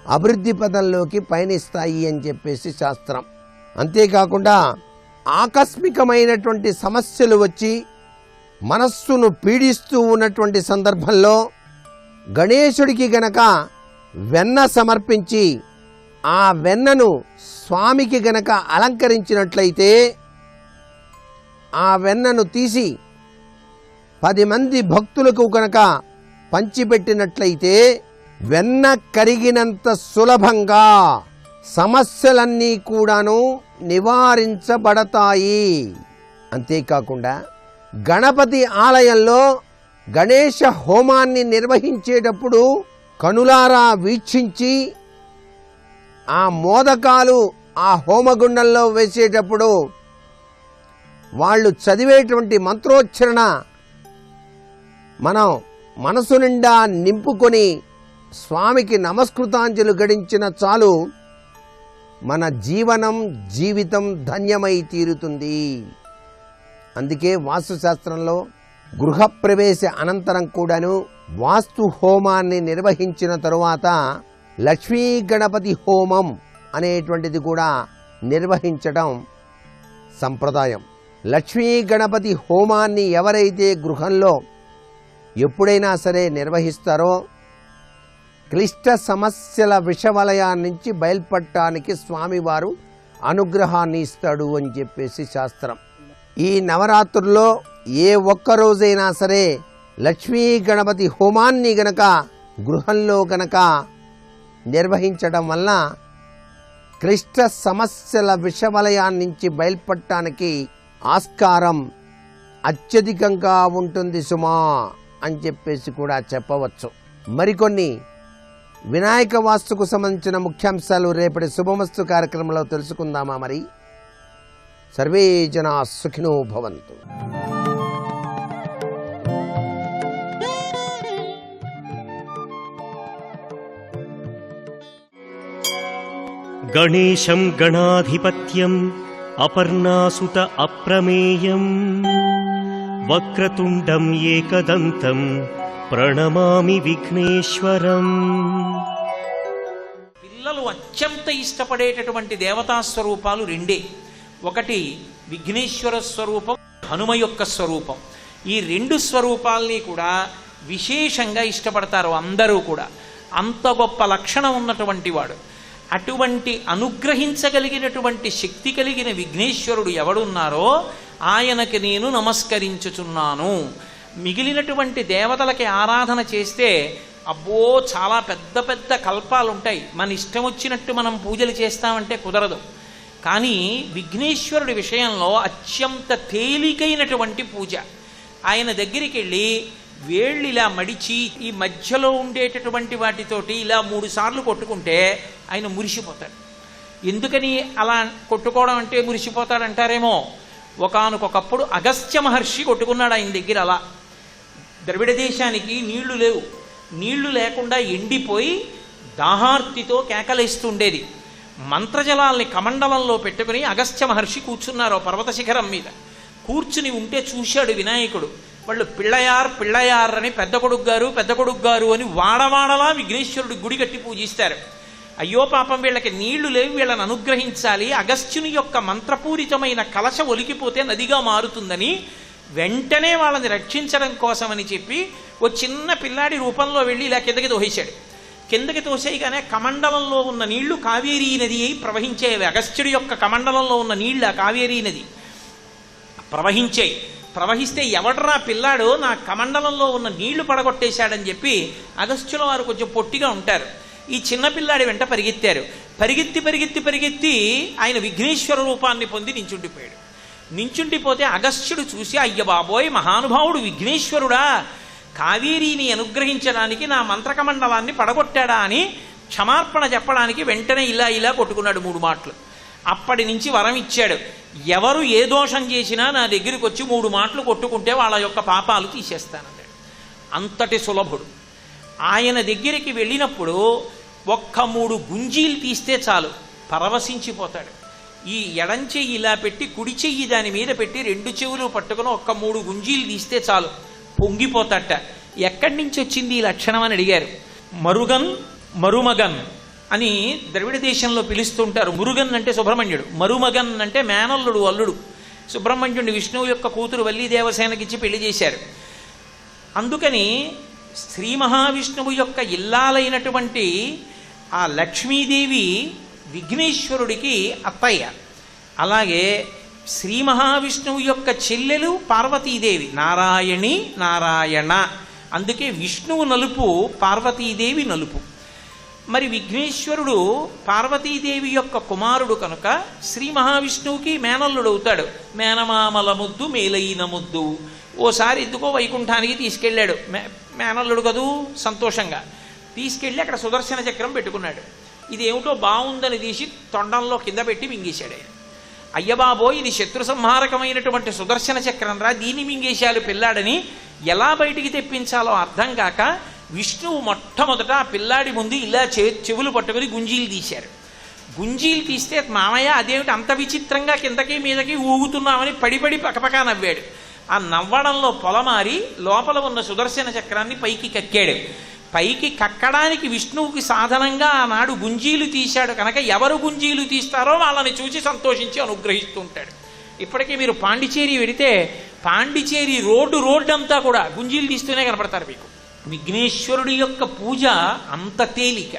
అభివృద్ధి పదంలోకి పయనిస్తాయి అని చెప్పేసి శాస్త్రం. అంతేకాకుండా ఆకస్మికమైనటువంటి సమస్యలు వచ్చి మనస్సును పీడిస్తూ ఉన్నటువంటి సందర్భంలో గణేశుడికి గనక వెన్న సమర్పించి ఆ వెన్నను స్వామికి గనక అలంకరించినట్లయితే ఆ వెన్నను తీసి 10 మంది భక్తులకు గనక పంచిపెట్టినట్లయితే వెన్న కరిగినంత సులభంగా సమస్యలన్నీ కూడాను నివారించబడతాయి. అంతేకాకుండా గణపతి ఆలయంలో గణేశ హోమాన్ని నిర్వహించేటప్పుడు కనులారా వీక్షించి ఆ మోదకాలు ఆ హోమగుండంలో వేసేటప్పుడు వాళ్ళు చదివేటువంటి మంత్రోచ్చరణ మనం మనసు నిండా నింపుకొని స్వామికి నమస్కృతాంజలు గడించిన చాలు మన జీవితం ధన్యమై తీరుతుంది. అందుకే వాస్తుశాస్త్రంలో గృహప్రవేశ అనంతరం కూడాను వాస్తు హోమాన్ని నిర్వహించిన తరువాత లక్ష్మీ గణపతి హోమం అనేటువంటిది కూడా నిర్వహించడం సంప్రదాయం. లక్ష్మీ గణపతి హోమాన్ని ఎవరైతే గృహంలో ఎప్పుడైనా సరే నిర్వహిస్తారో క్లిష్ట సమస్యల విషవలయాన్నించి బయల్పడటానికి స్వామివారు అనుగ్రహాన్ని ఇస్తాడు అని చెప్పేసి శాస్త్రం. ఈ నవరాత్రుల్లో ఏ ఒక్క రోజైనా సరే లక్ష్మీ గణపతి హోమాన్ని గనక గృహంలో గనక నిర్వహించడం వల్ల క్లిష్ట సమస్యల విషవలయాన్నించి బయల్పడటానికి ఆస్కారం అత్యధికంగా ఉంటుంది సుమా అని చెప్పేసి కూడా చెప్పవచ్చు. మరికొన్ని వినాయక వాస్తుకు సంబంధించిన ముఖ్యాంశాలు రేపటి శుభమస్తు కార్యక్రమంలో తెలుసుకుందామా? మరి సర్వే జనా సుఖినో భవంతు. గణేశం గణాధిపత్యం అపర్ణాసుత అప్రమేయం వక్రతుండం ఏకదంతం ప్రణమామి విఘ్నేశ్వరం. పిల్లలు అత్యంత ఇష్టపడేటటువంటి దేవతా స్వరూపాలు రెండే. ఒకటి విఘ్నేశ్వర స్వరూపం, హనుమ యొక్క స్వరూపం. ఈ రెండు స్వరూపాల్ని కూడా విశేషంగా ఇష్టపడతారు అందరూ కూడా. అంత గొప్ప లక్షణం ఉన్నటువంటి వాడు. అటువంటి అనుగ్రహించగలిగినటువంటి శక్తి కలిగిన విఘ్నేశ్వరుడు ఎవడున్నారో ఆయనకి నేను నమస్కరించుచున్నాను. మిగిలినటువంటి దేవతలకి ఆరాధన చేస్తే అబ్బో చాలా పెద్ద పెద్ద కల్పాలు ఉంటాయి, మన ఇష్టం వచ్చినట్టు మనం పూజలు చేస్తామంటే కుదరదు. కానీ విఘ్నేశ్వరుడి విషయంలో అత్యంత తేలికైనటువంటి పూజ. ఆయన దగ్గరికి వెళ్ళి వేళ్ళు ఇలా మడిచి ఈ మధ్యలో ఉండేటటువంటి వాటితోటి ఇలా 3 సార్లు కొట్టుకుంటే ఆయన మురిసిపోతాడు. ఎందుకని అలా కొట్టుకోవడం అంటే మురిసిపోతాడంటారేమో. ఒకానొకప్పుడు అగస్త్య మహర్షి కొట్టుకున్నాడు ఆయన దగ్గర. అలా ద్రవిడ దేశానికి నీళ్లు లేవు, నీళ్లు లేకుండా ఎండిపోయి దాహార్తితో కేకలేస్తుండేది. మంత్రజలాల్ని కమండలంలో పెట్టుకుని అగస్త్య మహర్షి కూర్చున్నారు పర్వత శిఖరం మీద. కూర్చుని ఉంటే చూశాడు వినాయకుడు. వాళ్ళు పిళ్ళయార్ అని పెద్ద కొడుకు గారు అని వాడవాడలా విఘ్నేశ్వరుడు గుడి కట్టి పూజిస్తారు. అయ్యో పాపం వీళ్ళకి నీళ్లు లేవు, వీళ్ళని అనుగ్రహించాలి, అగస్త్యుని యొక్క మంత్రపూరితమైన కలశ ఒలికిపోతే నదిగా మారుతుందని వెంటనే వాళ్ళని రక్షించడం కోసమని చెప్పి ఓ చిన్న పిల్లాడి రూపంలో వెళ్ళి ఇలా కిందకి తోసేశాడు. కిందకి తోసేయగానే కమండలంలో ఉన్న నీళ్లు కావేరీ నది అయి ప్రవహించేవి. అగస్త్యుడి యొక్క కమండలంలో ఉన్న నీళ్లు ఆ కావేరీ నది ప్రవహించాయి. ప్రవహిస్తే ఎవడరా పిల్లాడు నా కమండలంలో ఉన్న నీళ్లు పడగొట్టేశాడని చెప్పి అగస్త్యుల వారు కొంచెం పొట్టిగా ఉంటారు. ఈ చిన్న పిల్లాడి వెంట పరిగెత్తారు. పరిగెత్తి ఆయన విఘ్నేశ్వర రూపాన్ని పొంది నించుండిపోయాడు. నించుండిపోతే అగస్త్యుడు చూసి అయ్య బాబోయ్ మహానుభావుడు విఘ్నేశ్వరుడా, కావేరీని అనుగ్రహించడానికి నా మంత్రకమండలాన్ని పడగొట్టాడా అని క్షమార్పణ చెప్పడానికి వెంటనే ఇలా కొట్టుకున్నాడు 3 మాటలు. అప్పటి నుంచి వరం ఇచ్చాడు, ఎవరు ఏ దోషం చేసినా నా దగ్గరికి వచ్చి 3 మాటలు కొట్టుకుంటే వాళ్ళ యొక్క పాపాలు తీసేస్తానన్నాడు. అంతటి సులభుడు. ఆయన దగ్గరికి వెళ్ళినప్పుడు ఒక్క 3 గుంజీలు తీస్తే చాలు పరవశించిపోతాడు. ఈ ఎడం చెయ్యి ఇలా పెట్టి కుడి చెయ్యి దాని మీద పెట్టి 2 చెవులు పట్టుకుని ఒక్క 3 గుంజీలు తీస్తే చాలు పొంగిపోతాట. ఎక్కడి నుంచి వచ్చింది ఈ లక్షణం అని అడిగారు. మరుమగన్ అని ద్రవిడ దేశంలో పిలుస్తుంటారు. మురుగన్ అంటే సుబ్రహ్మణ్యుడు, మరుమగన్ అంటే మేనల్లుడు, అల్లుడు. సుబ్రహ్మణ్యుడిని విష్ణువు యొక్క కూతురు వల్లీ దేవసేనకిచ్చి పెళ్లి చేశారు. అందుకని శ్రీ మహావిష్ణువు యొక్క ఇల్లాలైనటువంటి ఆ లక్ష్మీదేవి విఘ్నేశ్వరుడికి అత్తయ్య. అలాగే శ్రీ మహావిష్ణువు యొక్క చెల్లెలు పార్వతీదేవి, నారాయణ. అందుకే విష్ణువు నలుపు, పార్వతీదేవి నలుపు. మరి విఘ్నేశ్వరుడు పార్వతీదేవి యొక్క కుమారుడు కనుక శ్రీ మహావిష్ణువుకి మేనల్లుడు అవుతాడు. మేనమామల ముద్దు మేలైన ముద్దు. ఓసారి ఎందుకో వైకుంఠానికి తీసుకెళ్ళాడు. మేనల్లుడు కదూ సంతోషంగా తీసుకెళ్ళి అక్కడ సుదర్శన చక్రం పెట్టుకున్నాడు. ఇదేమిటో బాగుందని తీసి తొండంలో కింద పెట్టి మింగేశాడు ఆయన. అయ్యబాబోయ్ ఇది శత్రు సంహారకమైనటువంటి సుదర్శన చక్రం రా, దీన్ని మింగేశాడు పిల్లాడని ఎలా బయటికి తెప్పించాలో అర్థం కాక విష్ణువు మొట్టమొదట ఆ పిల్లాడి ముందు ఇలా చెవులు పట్టుకుని గుంజీలు తీశారు. గుంజీలు తీస్తే మామయ్య అదేమిటి అంత విచిత్రంగా కిందకి మీదకి ఊగుతున్నామని పడి పకపకా నవ్వాడు. ఆ నవ్వడంలో పొలమారి లోపల ఉన్న సుదర్శన చక్రాన్ని పైకి కక్కాడు. పైకి కక్కడానికి విష్ణువుకి సాధనంగా ఆనాడు గుంజీలు తీశాడు కనుక ఎవరు గుంజీలు తీస్తారో వాళ్ళని చూసి సంతోషించి అనుగ్రహిస్తూ ఉంటాడు. ఇప్పటికీ మీరు పాండిచేరి వెడితే పాండిచేరి రోడ్డు అంతా కూడా గుంజీలు తీస్తూనే కనపడతారు మీకు. విఘ్నేశ్వరుడి యొక్క పూజ అంత తేలిక.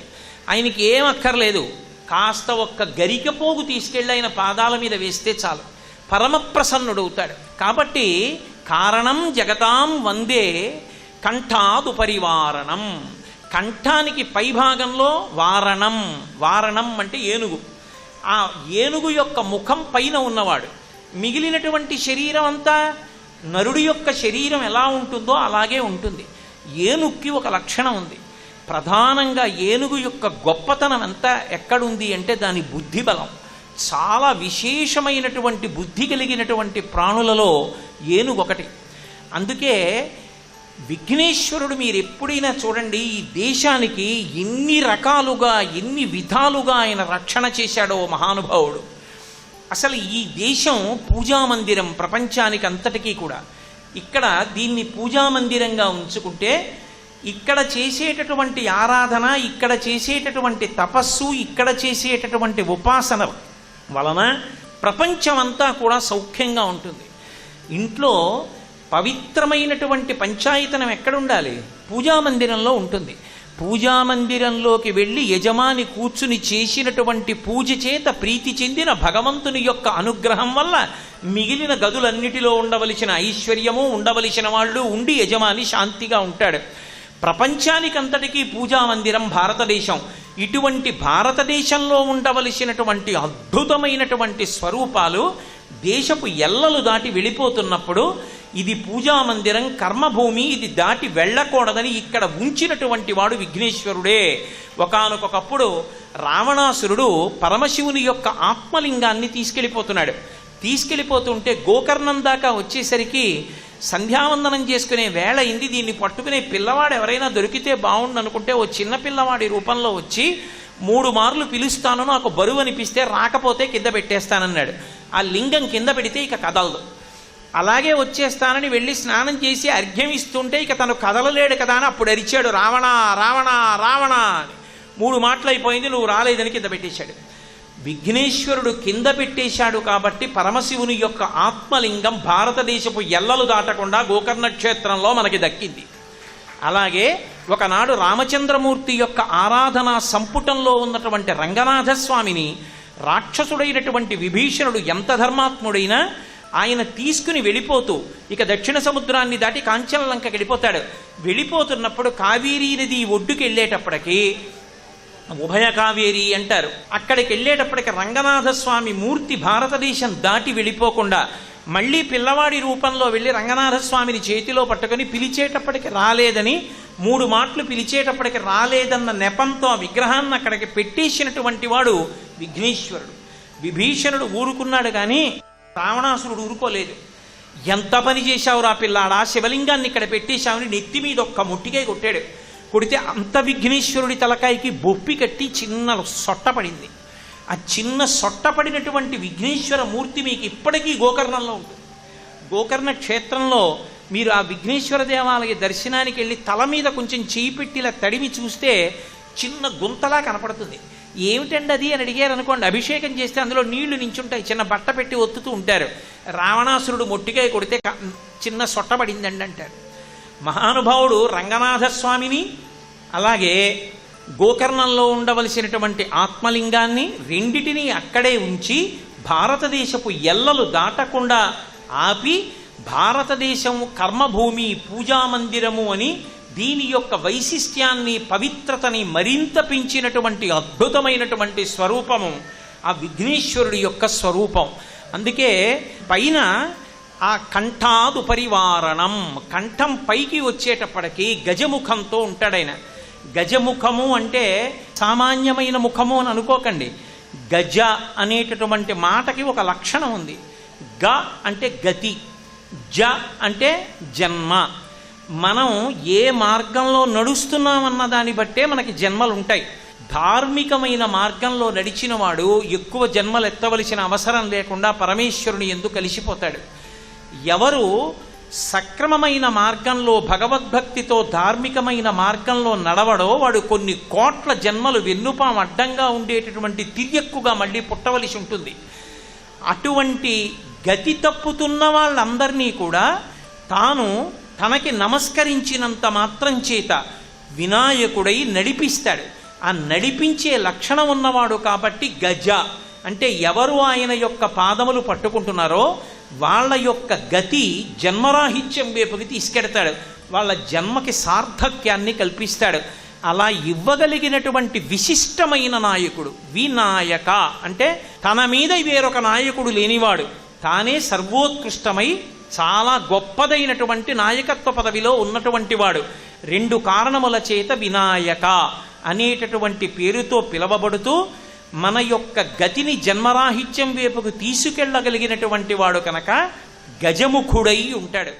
ఆయనకి ఏం అక్కర్లేదు, కాస్త ఒక్క గరిక పోగు తీసుకెళ్ళి ఆయన పాదాల మీద వేస్తే చాలు పరమప్రసన్నుడవుతాడు. కాబట్టి కారణం జగతాం వందే కంఠాదు పరివారణం. కంఠానికి పైభాగంలో వారణం అంటే ఏనుగు. ఆ ఏనుగు యొక్క ముఖం పైన ఉన్నవాడు. మిగిలినటువంటి శరీరం అంతా నరుడి యొక్క శరీరం ఎలా ఉంటుందో అలాగే ఉంటుంది. ఏనుగుకి ఒక లక్షణం ఉంది. ప్రధానంగా ఏనుగు యొక్క గొప్పతనం అంతా ఎక్కడుంది అంటే దాని బుద్ధి బలం. చాలా విశేషమైనటువంటి బుద్ధి కలిగినటువంటి ప్రాణులలో ఏనుగు ఒకటి. అందుకే విఘ్నేశ్వరుడు మీరు ఎప్పుడైనా చూడండి, ఈ దేశానికి ఎన్ని రకాలుగా ఎన్ని విధాలుగా ఆయన రక్షణ చేశాడో మహానుభావుడు. అసలు ఈ దేశం పూజామందిరం ప్రపంచానికి అంతటికీ కూడా. ఇక్కడ దీన్ని పూజామందిరంగా ఉంచుకుంటే ఇక్కడ చేసేటటువంటి ఆరాధన, ఇక్కడ చేసేటటువంటి తపస్సు, ఇక్కడ చేసేటటువంటి ఉపాసన వలన ప్రపంచమంతా కూడా సౌఖ్యంగా ఉంటుంది. ఇంట్లో పవిత్రమైనటువంటి పంచాయతనం ఎక్కడుండాలి? పూజామందిరంలో ఉంటుంది. పూజామందిరంలోకి వెళ్ళి యజమాని కూర్చుని చేసినటువంటి పూజ చేత ప్రీతి చెందిన భగవంతుని యొక్క అనుగ్రహం వల్ల మిగిలిన గదులన్నిటిలో ఉండవలసిన ఐశ్వర్యము, ఉండవలసిన వాళ్ళు ఉండి యజమాని శాంతిగా ఉంటాడు. ప్రపంచానికంతటికీ పూజామందిరం భారతదేశం. ఇటువంటి భారతదేశంలో ఉండవలసినటువంటి అద్భుతమైనటువంటి స్వరూపాలు దేశపు ఎల్లలు దాటి వెళ్ళిపోతున్నప్పుడు ఇది పూజామందిరం, కర్మభూమి, ఇది దాటి వెళ్ళకూడదని ఇక్కడ ఉంచినటువంటి వాడు విఘ్నేశ్వరుడే. ఒకానొకప్పుడు రావణాసురుడు పరమశివుని యొక్క ఆత్మలింగాన్ని తీసుకెళ్ళిపోతున్నాడు. తీసుకెళ్ళిపోతుంటే గోకర్ణం దాకా వచ్చేసరికి సంధ్యావందనం చేసుకునే వేళ అయింది. దీన్ని పట్టుకునే పిల్లవాడు ఎవరైనా దొరికితే బాగుండు అనుకుంటే ఓ చిన్న పిల్లవాడి రూపంలో వచ్చి 3 మార్లు పిలుస్తాను, నాకు బరువు అనిపిస్తే రాకపోతే కింద పెట్టేస్తానన్నాడు. ఆ లింగం కింద పెడితే ఇక కదలదు. అలాగే వచ్చేస్తానని వెళ్ళి స్నానం చేసి అర్ఘ్యం ఇస్తుంటే ఇక తను కదలలేడు కదా అని అప్పుడు అరిచాడు, రావణ రావణ రావణ అని. 3 మాటలు అయిపోయింది, నువ్వు రాలేదని కింద పెట్టేశాడు. విఘ్నేశ్వరుడు కింద పెట్టేశాడు కాబట్టి పరమశివుని యొక్క ఆత్మలింగం భారతదేశపు ఎల్లలు దాటకుండా గోకర్ణ క్షేత్రంలో మనకి దక్కింది. అలాగే ఒకనాడు రామచంద్రమూర్తి యొక్క ఆరాధనా సంపుటంలో ఉన్నటువంటి రంగనాథస్వామిని రాక్షసుడైనటువంటి విభీషణుడు ఎంత ధర్మాత్ముడైనా ఆయన తీసుకుని వెళ్ళిపోతూ ఇక దక్షిణ సముద్రాన్ని దాటి కాంచనలంకకి వెళ్ళిపోతాడు. వెళ్ళిపోతున్నప్పుడు కావేరీ నది ఒడ్డుకి వెళ్ళేటప్పటికీ ఉభయ కావేరి అంటారు. అక్కడికి వెళ్ళేటప్పటికి రంగనాథస్వామి మూర్తి భారతదేశం దాటి వెళ్ళిపోకుండా మళ్ళీ పిల్లవాడి రూపంలో వెళ్ళి రంగనాథస్వామిని చేతిలో పట్టుకొని పిలిచేటప్పటికి రాలేదని 3 మాటలు పిలిచేటప్పటికి రాలేదన్న నెపంతో ఆ విగ్రహాన్ని అక్కడికి పెట్టేసినటువంటి వాడు విఘ్నేశ్వరుడు. విభీషణుడు ఊరుకున్నాడు కానీ రావణాసురుడు ఊరుకోలేదు. ఎంత పని చేశావురా పిల్లాడా, శివలింగాన్ని ఇక్కడ పెట్టేశామని నెత్తి మీద ఒక్క ముట్టికాయ కొట్టాడు. కొడితే అంత విఘ్నేశ్వరుడి తలకాయకి బొప్పి కట్టి చిన్న సొట్ట పడింది. ఆ చిన్న సొట్ట పడినటువంటి విఘ్నేశ్వర మూర్తి మీకు ఇప్పటికీ గోకర్ణంలో ఉంటుంది. గోకర్ణ క్షేత్రంలో మీరు ఆ విఘ్నేశ్వర దేవాలయ దర్శనానికి వెళ్ళి తల మీద కొంచెం చేయి పెట్టిలా తడిమి చూస్తే చిన్న గుంతలా కనపడుతుంది. ఏమిటండి అది అని అడిగారు అనుకోండి, అభిషేకం చేస్తే అందులో నీళ్లు నించుంటాయి, చిన్న బట్ట పెట్టి ఒత్తుతూ ఉంటారు. రావణాసురుడు మొట్టికాయ కొడితే చిన్న సొట్ట పడిందండి అంటాడు. మహానుభావుడు రంగనాథస్వామిని అలాగే గోకర్ణంలో ఉండవలసినటువంటి ఆత్మలింగాన్ని రెండిటినీ అక్కడే ఉంచి భారతదేశపు ఎల్లలు దాటకుండా ఆపి భారతదేశం కర్మభూమి పూజామందిరము అని దీని యొక్క వైశిష్ట్యాన్ని పవిత్రతని మరింత పెంచినటువంటి అద్భుతమైనటువంటి స్వరూపము ఆ విఘ్నేశ్వరుడి యొక్క స్వరూపం. అందుకే పైన ఆ కంఠాదు పరివారణం, కంఠం పైకి వచ్చేటప్పటికి గజముఖంతో ఉంటాడాయన. గజముఖము అంటే సామాన్యమైన ముఖము అని అనుకోకండి. గజ అనేటటువంటి మాటకి ఒక లక్షణం ఉంది. గ అంటే గతి, జ అంటే జన్మ. మనం ఏ మార్గంలో నడుస్తున్నామన్న దాన్ని బట్టే మనకి జన్మలు ఉంటాయి. ధార్మికమైన మార్గంలో నడిచిన వాడు ఎక్కువ జన్మలు ఎత్తవలసిన అవసరం లేకుండా పరమేశ్వరుని యందు కలిసిపోతాడు. ఎవరు సక్రమమైన మార్గంలో భగవద్భక్తితో ధార్మికమైన మార్గంలో నడవడో వాడు కొన్ని కోట్ల జన్మలు వెన్నుపాం అడ్డంగా ఉండేటటువంటి తిర్యక్కుగా మళ్ళీ పుట్టవలసి ఉంటుంది. అటువంటి గతి తప్పుతున్న వాళ్ళందరినీ కూడా తాను తనకి నమస్కరించినంత మాత్రం చేత వినాయకుడై నడిపిస్తాడు. ఆ నడిపించే లక్షణం ఉన్నవాడు కాబట్టి గజ అంటే ఎవరు ఆయన యొక్క పాదములు పట్టుకుంటున్నారో వాళ్ళ యొక్క గతి జన్మరాహిత్యం వైపుకి తీసుకెడతాడు. వాళ్ళ జన్మకి సార్థక్యాన్ని కల్పిస్తాడు. అలా ఇవ్వగలిగినటువంటి విశిష్టమైన నాయకుడు. వినాయక అంటే తన మీద వేరొక నాయకుడు లేనివాడు, తానే సర్వోత్కృష్టమై చాలా గొప్పదైనటువంటి నాయకత్వ పదవిలో ఉన్నటువంటి వాడు. 2 కారణముల చేత వినాయక అనేటటువంటి పేరుతో పిలవబడుతూ మన యొక్క గతిని జన్మరాహిత్యం వైపుకు తీసుకెళ్ళగలిగినటువంటి వాడు కనుక గజముఖుడై ఉంటాడు.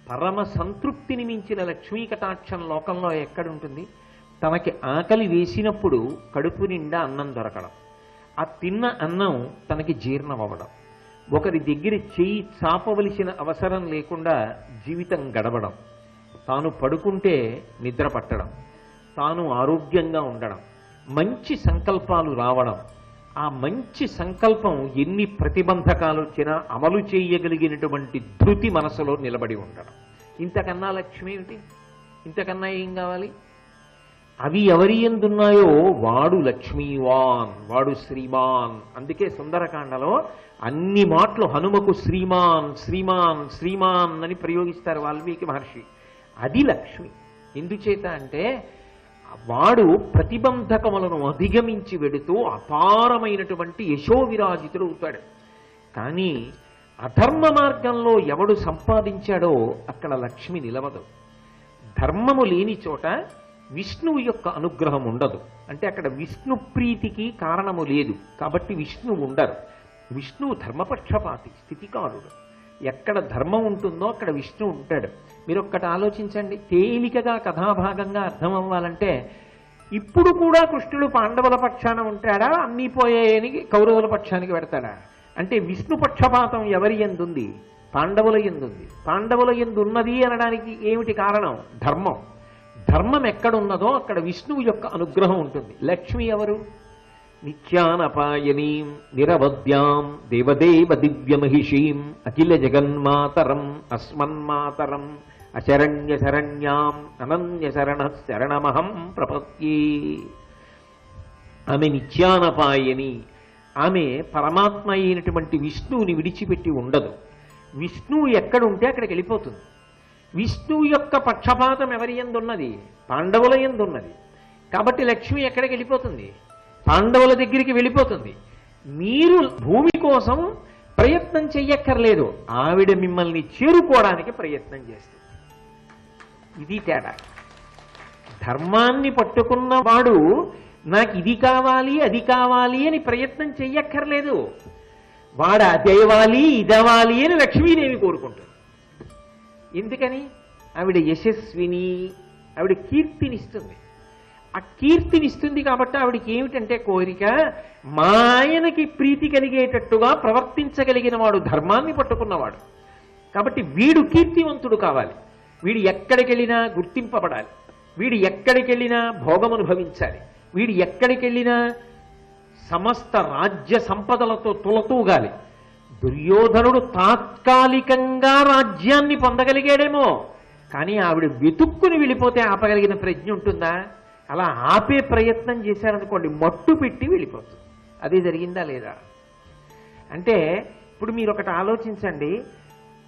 పరమ సంతృప్తిని మించిన లక్ష్మీ కటాక్షం లోకంలో ఎక్కడుంటుంది? తనకి ఆకలి వేసినప్పుడు కడుపు నిండా అన్నం దొరకడం, ఆ తిన్న అన్నం తనకి జీర్ణమవ్వడం, ఒకరి దగ్గర చెయ్యి చాపవలసిన అవసరం లేకుండా జీవితం గడవడం, తాను పడుకుంటే నిద్ర పట్టడం, తాను ఆరోగ్యంగా ఉండడం, మంచి సంకల్పాలు రావడం, ఆ మంచి సంకల్పం ఎన్ని ప్రతిబంధకాలు వచ్చినా అమలు చేయగలిగినటువంటి ధృతి మనసులో నిలబడి ఉండడం. ఇంతకన్నా లక్ష్మి ఏమిటి? ఇంతకన్నా ఏం కావాలి? అవి ఎవరి ఎందున్నాయో వాడు లక్ష్మీవాన్, వాడు శ్రీమాన్. అందుకే సుందరకాండలో అన్ని మాటలు హనుమకు శ్రీమాన్ శ్రీమాన్ శ్రీమాన్ అని ప్రయోగిస్తారు వాల్మీకి మహర్షి. అది లక్ష్మి. ఎందుచేత అంటే వాడు ప్రతిబంధకములను అధిగమించి వెడుతూ అపారమైనటువంటి యశోవిరాజితుడు అవుతాడు. కానీ అధర్మ మార్గంలో ఎవడు సంపాదించాడో అక్కడ లక్ష్మి నిలవదు. ధర్మము లేని చోట విష్ణువు యొక్క అనుగ్రహం ఉండదు. అంటే అక్కడ విష్ణు ప్రీతికి కారణము లేదు, కాబట్టి విష్ణువు ఉండరు. విష్ణువు ధర్మపక్షపాతి, స్థితికారుడు. ఎక్కడ ధర్మం ఉంటుందో అక్కడ విష్ణువు ఉంటాడు. మీరు ఒక్కటి ఆలోచించండి, తేలికగా కథాభాగంగా అర్థం అవ్వాలంటే ఇప్పుడు కూడా కృష్ణుడు పాండవుల పక్షాన ఉంటాడా, అన్నీ పోయాయని కౌరవుల పక్షానికి పెడతాడా? అంటే విష్ణు పక్షపాతం ఎవరి ఎందుంది? పాండవుల ఎందుంది. పాండవుల ఎందున్నది అనడానికి ఏమిటి కారణం? ధర్మం. ధర్మం ఎక్కడున్నదో అక్కడ విష్ణువు యొక్క అనుగ్రహం ఉంటుంది. లక్ష్మి ఎవరు? నిత్యానపాయనీం నిరవద్యాం దేవదేవ దివ్యమహిషీం అఖిల జగన్మాతరం అస్మన్మాతరం అశరణ్య శరణ్యాం అనన్య శరణ శరణమహం ప్రపత్యే. ఆమె నిత్యానపాయని. ఆమె పరమాత్మ అయినటువంటి విష్ణువుని విడిచిపెట్టి ఉండదు. విష్ణువు ఎక్కడుంటే అక్కడికి వెళ్ళిపోతుంది. విష్ణువు యొక్క పక్షపాతం ఎవరి ఎందున్నది? పాండవుల ఎందున్నది. కాబట్టి లక్ష్మి ఎక్కడికి వెళ్ళిపోతుంది? పాండవుల దగ్గరికి వెళ్ళిపోతుంది. మీరు భూమి కోసం ప్రయత్నం చెయ్యక్కర్లేదు, ఆవిడ మిమ్మల్ని చేరుకోవడానికి ప్రయత్నం చేస్తుంది. ఇది తేడా. ధర్మాన్ని పట్టుకున్నవాడు నాకు ఇది కావాలి అది కావాలి అని ప్రయత్నం చెయ్యక్కర్లేదు. వాడు అదేవాలి ఇదవాలి అని లక్ష్మీదేవి కోరుకుంటుంది. ఎందుకని? ఆవిడ యశస్విని, ఆవిడ కీర్తినిస్తుంది. ఆ కీర్తినిస్తుంది కాబట్టి ఆవిడికి ఏమిటంటే కోరిక, మా ఆయనకి ప్రీతి కలిగేటట్టుగా ప్రవర్తించగలిగిన వాడు, ధర్మాన్ని పట్టుకున్నవాడు. కాబట్టి వీడు కీర్తివంతుడు కావాలి. వీడు ఎక్కడికి వెళ్ళినా గుర్తింపబడాలి. వీడు ఎక్కడికి వెళ్ళినా భోగమనుభవించాలి. వీడు ఎక్కడికి వెళ్ళినా సమస్త రాజ్య సంపదలతో తులతూగాలి. దుర్యోధనుడు తాత్కాలికంగా రాజ్యాన్ని పొందగలిగాడేమో, కానీ ఆవిడ వెతుక్కుని వెళ్ళిపోతే ఆపగలిగిన ప్రజ్ఞ ఉంటుందా? అలా ఆపే ప్రయత్నం చేశారనుకోండి, మట్టు పెట్టి వెళ్ళిపోతుంది. అదే జరిగిందా లేదా? అంటే ఇప్పుడు మీరు ఒకటి ఆలోచించండి.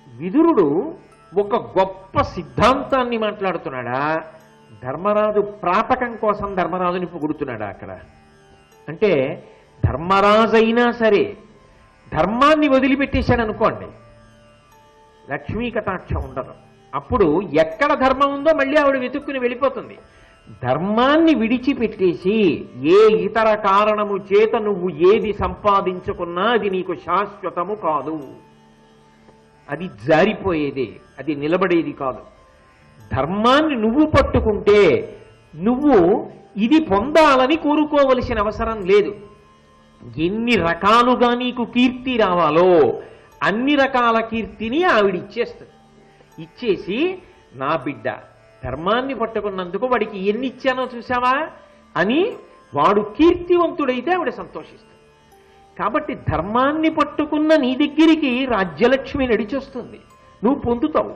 విదురుడు ఒక గొప్ప సిద్ధాంతాన్ని మాట్లాడుతున్నాడా, ధర్మరాజు ప్రాపకం కోసం ధర్మరాజుని పొగుడుతున్నాడా? అక్కడ అంటే ధర్మరాజు అయినా సరే ధర్మాన్ని వదిలిపెట్టేశాడు అనుకోండి, లక్ష్మీ కటాక్షం ఉండదు. అప్పుడు ఎక్కడ ధర్మం ఉందో మళ్ళీ ఆవిడ వెతుక్కుని వెళ్ళిపోతుంది. ధర్మాన్ని విడిచిపెట్టేసి ఏ ఇతర కారణము చేత నువ్వు ఏది సంపాదించుకున్నా అది నీకు శాశ్వతము కాదు అది జారిపోయేదే, అది నిలబడేది కాదు. ధర్మాన్ని నువ్వు పట్టుకుంటే నువ్వు ఇది పొందాలని కోరుకోవలసిన అవసరం లేదు. ఎన్ని రకాలుగా నీకు కీర్తి రావాలో అన్ని రకాల కీర్తిని ఆవిడ ఇచ్చేస్తుంది. ఇచ్చేసి నా బిడ్డ ధర్మాన్ని పట్టుకున్నందుకు వాడికి ఎన్ని ఇచ్చానో చూసావా అని వాడు కీర్తివంతుడైతే ఆవిడ సంతోషిస్తుంది. కాబట్టి ధర్మాన్ని పట్టుకున్న నీ దగ్గరికి రాజ్యలక్ష్మి నడిచొస్తుంది, నువ్వు పొందుతావు.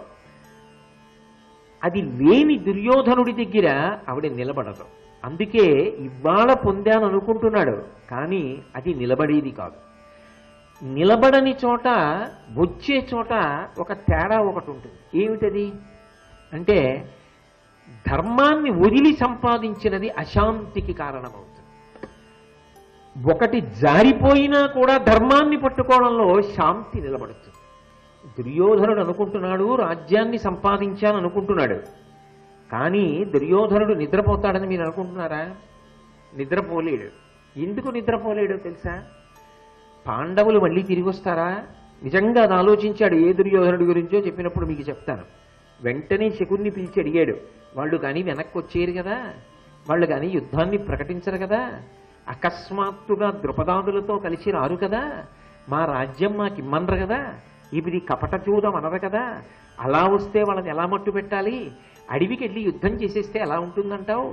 అది లేని దుర్యోధనుడి దగ్గర ఆవిడ నిలబడదు. అందుకే ఇవాళ పొందాను అనుకుంటున్నాడు, కానీ అది నిలబడేది కాదు. నిలబడని చోట వచ్చే చోట ఒక తేడా ఒకటి ఉంటుంది. ఏమిటది అంటే ధర్మాన్ని వదిలి సంపాదించినది అశాంతికి కారణమవుతుంది. ఒకటి జారిపోయినా కూడా ధర్మాన్ని పట్టుకోవడంలో శాంతి నిలబడుతుంది. దుర్యోధనుడు అనుకుంటున్నాడు రాజ్యాన్ని సంపాదించాను అనుకుంటున్నాడు, కానీ దుర్యోధనుడు నిద్రపోతాడని మీరు అనుకుంటున్నారా? నిద్రపోలేడు. ఎందుకు నిద్రపోలేడో తెలుసా? పాండవులు మళ్ళీ తిరిగి వస్తారా? నిజంగా అది ఆలోచించాడు. ఏ దుర్యోధనుడి గురించో చెప్పినప్పుడు మీకు చెప్తాను. వెంటనే శకుని పిలిచి అడిగాడు, వాళ్ళు కానీ వెనక్కి వచ్చేరు కదా, వాళ్ళు కానీ యుద్ధాన్ని ప్రకటించరు కదా, అకస్మాత్తుగా ద్రుపదాదులతో కలిసి రారు కదా, మా రాజ్యం మాకు ఇమ్మనరు కదా, ఇది కపట చూదం అనరు కదా, అలా వస్తే వాళ్ళని ఎలా మట్టు పెట్టాలి, అడవికి వెళ్ళి యుద్ధం చేసేస్తే ఎలా ఉంటుందంటావు,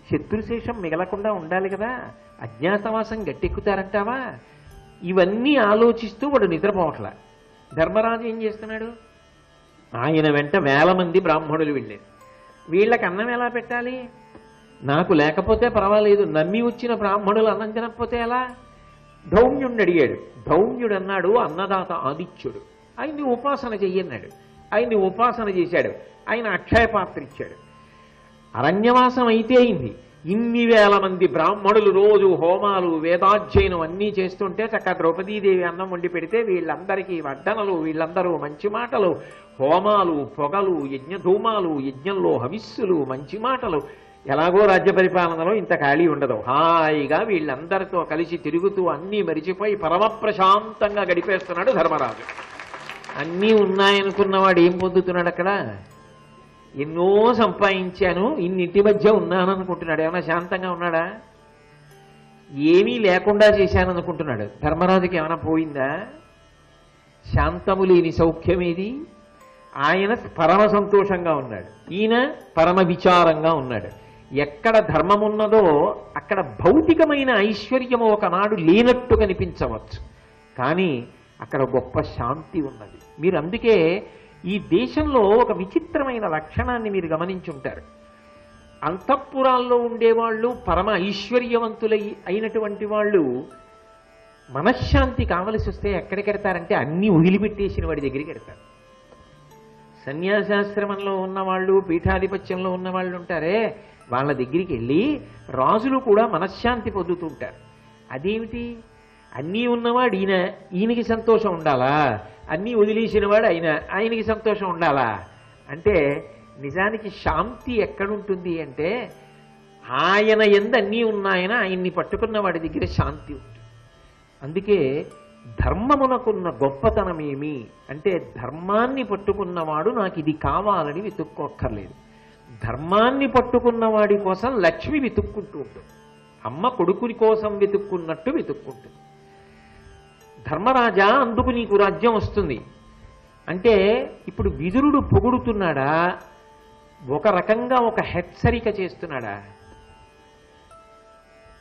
శత్రుశేషం మిగలకుండా ఉండాలి కదా, అజ్ఞాతవాసం గట్టెక్కుతారంటావా? ఇవన్నీ ఆలోచిస్తూ వాడు నిద్రపోవట్లా. ధర్మరాజు ఏం చేస్తున్నాడు? ఆయన వెంట 1000 మంది బ్రాహ్మణులు వెళ్ళారు. వీళ్ళకి అన్నం ఎలా పెట్టాలి? నాకు లేకపోతే పర్వాలేదు, నమ్మి వచ్చిన బ్రాహ్మణులు అన్నం తినకపోతే ఎలా? ధౌమ్యుడిని అడిగాడు. ధౌమ్యుడు అన్నాడు, అన్నదాత ఆదిత్యుడు, ఆయన్ని ఉపాసన చెయ్యన్నాడు. ఆయన్ని ఉపాసన చేశాడు. ఆయన అక్షయ పాత్ర ఇచ్చాడు. అరణ్యవాసం అయితే అయింది. ఇన్ని 1000 మంది బ్రాహ్మణులు రోజు హోమాలు వేదాధ్యయనం అన్నీ చేస్తుంటే చక్కగా ద్రౌపదీదేవి అన్నం వండి పెడితే వీళ్ళందరికీ వడ్డనలు, వీళ్ళందరూ మంచి మాటలు, హోమాలు, పొగలు, యజ్ఞధూమాలు, యజ్ఞంలో హవిస్సులు, మంచి మాటలు. ఎలాగో రాజ్య పరిపాలనలో ఇంత ఖాళీ ఉండదు. హాయిగా వీళ్ళందరితో కలిసి తిరుగుతూ అన్నీ మరిచిపోయి పరమప్రశాంతంగా గడిపేస్తున్నాడు ధర్మరాజు. అన్నీ ఉన్నాయనుకున్నవాడు ఏం పొందుతున్నాడు అక్కడ? ఎన్నో సంపాదించాను, ఇన్నింటి మధ్య ఉన్నాను అనుకుంటున్నాడు. ఏమైనా శాంతంగా ఉన్నాడా? ఏమీ లేకుండా చేశాననుకుంటున్నాడు. ధర్మరాజుకి ఏమైనా పోయిందా? శాంతము లేని సౌఖ్యమేది? ఆయన పరమ సంతోషంగా ఉన్నాడు, ఈయన పరమ విచారంగా ఉన్నాడు. ఎక్కడ ధర్మమున్నదో అక్కడ భౌతికమైన ఐశ్వర్యము ఒకనాడు లేనట్టు కనిపించవచ్చు, కానీ అక్కడ గొప్ప శాంతి ఉన్నది. మీరు అందుకే ఈ దేశంలో ఒక విచిత్రమైన లక్షణాన్ని మీరు గమనించుంటారు. అంతఃపురాల్లో ఉండేవాళ్ళు, పరమ ఐశ్వర్యవంతులై అయినటువంటి వాళ్ళు మనశ్శాంతి కావలసి వస్తే ఎక్కడికి వెడతారంటే అన్నీ వదిలిపెట్టేసిన వాడి దగ్గరికి వెడతారు. సన్యాసాశ్రమంలో ఉన్నవాళ్ళు, పీఠాధిపత్యంలో ఉన్నవాళ్ళు ఉంటారే, వాళ్ళ దగ్గరికి వెళ్ళి రాజులు కూడా మనశ్శాంతి పొందుతుంటారు. అదేమిటి? అన్నీ ఉన్నవాడు ఈయన, ఈయనకి సంతోషం ఉండాలా? అన్నీ వదిలేసినవాడు ఆయనకి సంతోషం ఉండాలా? అంటే నిజానికి శాంతి ఎక్కడుంటుంది అంటే ఆయన యందు అన్నీ ఉన్నాయన ఆయన్ని పట్టుకున్న వాడి దగ్గర శాంతి ఉంటుంది. అందుకే ధర్మమునకున్న గొప్పతనం ఏమి అంటే ధర్మాన్ని పట్టుకున్నవాడు నాకు ఇది కావాలని వెతుక్కోక్కర్లేదు. ధర్మాన్ని పట్టుకున్న వాడి కోసం లక్ష్మి వెతుక్కుంటూ ఉంటుంది. అమ్మ కొడుకుని కోసం వెతుక్కున్నట్టు వెతుక్కుంటుంది. ధర్మరాజా, అందుకు నీకు రాజ్యం వస్తుంది అంటే ఇప్పుడు విదురుడు పొగుడుతున్నాడా, ఒక రకంగా ఒక హెచ్చరిక చేస్తున్నాడా?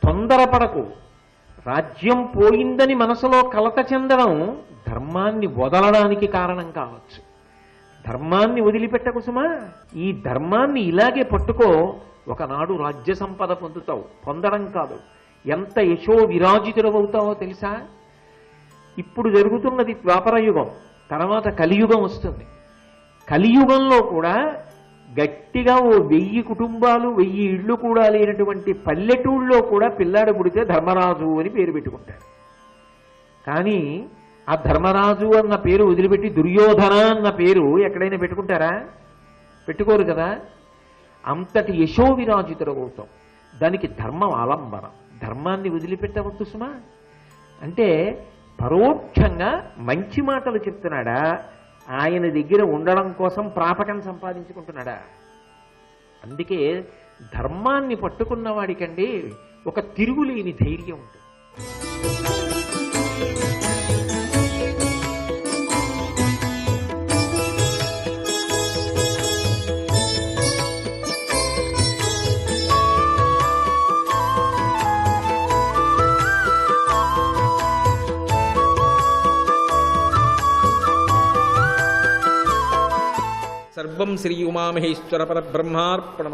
తొందరపడకు, రాజ్యం పోయిందని మనసులో కలత చెందడం ధర్మాన్ని వదలడానికి కారణం కావచ్చు. ధర్మాన్ని వదిలిపెట్టకు సుమా, ఈ ధర్మాన్ని ఇలాగే పట్టుకో, ఒకనాడు రాజ్య సంపద పొందుతావు. పొందడం కాదు, ఎంత యశో విరాజితుడవుతావో తెలుసా? ఇప్పుడు జరుగుతున్నది ద్వాపరయుగం, తర్వాత కలియుగం వస్తుంది. కలియుగంలో కూడా గట్టిగా 1000 కుటుంబాలు 1000 ఇళ్ళు కూడా లేనటువంటి పల్లెటూళ్ళలో కూడా పిల్లాడు పుడితే ధర్మరాజు అని పేరు పెట్టుకుంటారు. కానీ ఆ ధర్మరాజు అన్న పేరు వదిలిపెట్టి దుర్యోధన అన్న పేరు ఎక్కడైనా పెట్టుకుంటారా? పెట్టుకోరు కదా. అంతటి యశో విరాజితుడు అవుతాం. దానికి ధర్మం ఆలంబన. ధర్మాన్ని వదిలిపెట్టవద్దు సుమా. అంటే పరోక్షంగా మంచి మాటలు చెప్తున్నాడా, ఆయన దగ్గర ఉండడం కోసం ప్రాపకం సంపాదించుకుంటున్నాడా? అందుకే ధర్మాన్ని పట్టుకున్న వాడికండి ఒక తిరుగులేని ధైర్యం ఉంటుంది. సర్వం శ్రీ ఉమామహేశ్వర పరబ్రహ్మార్పణమస్తు.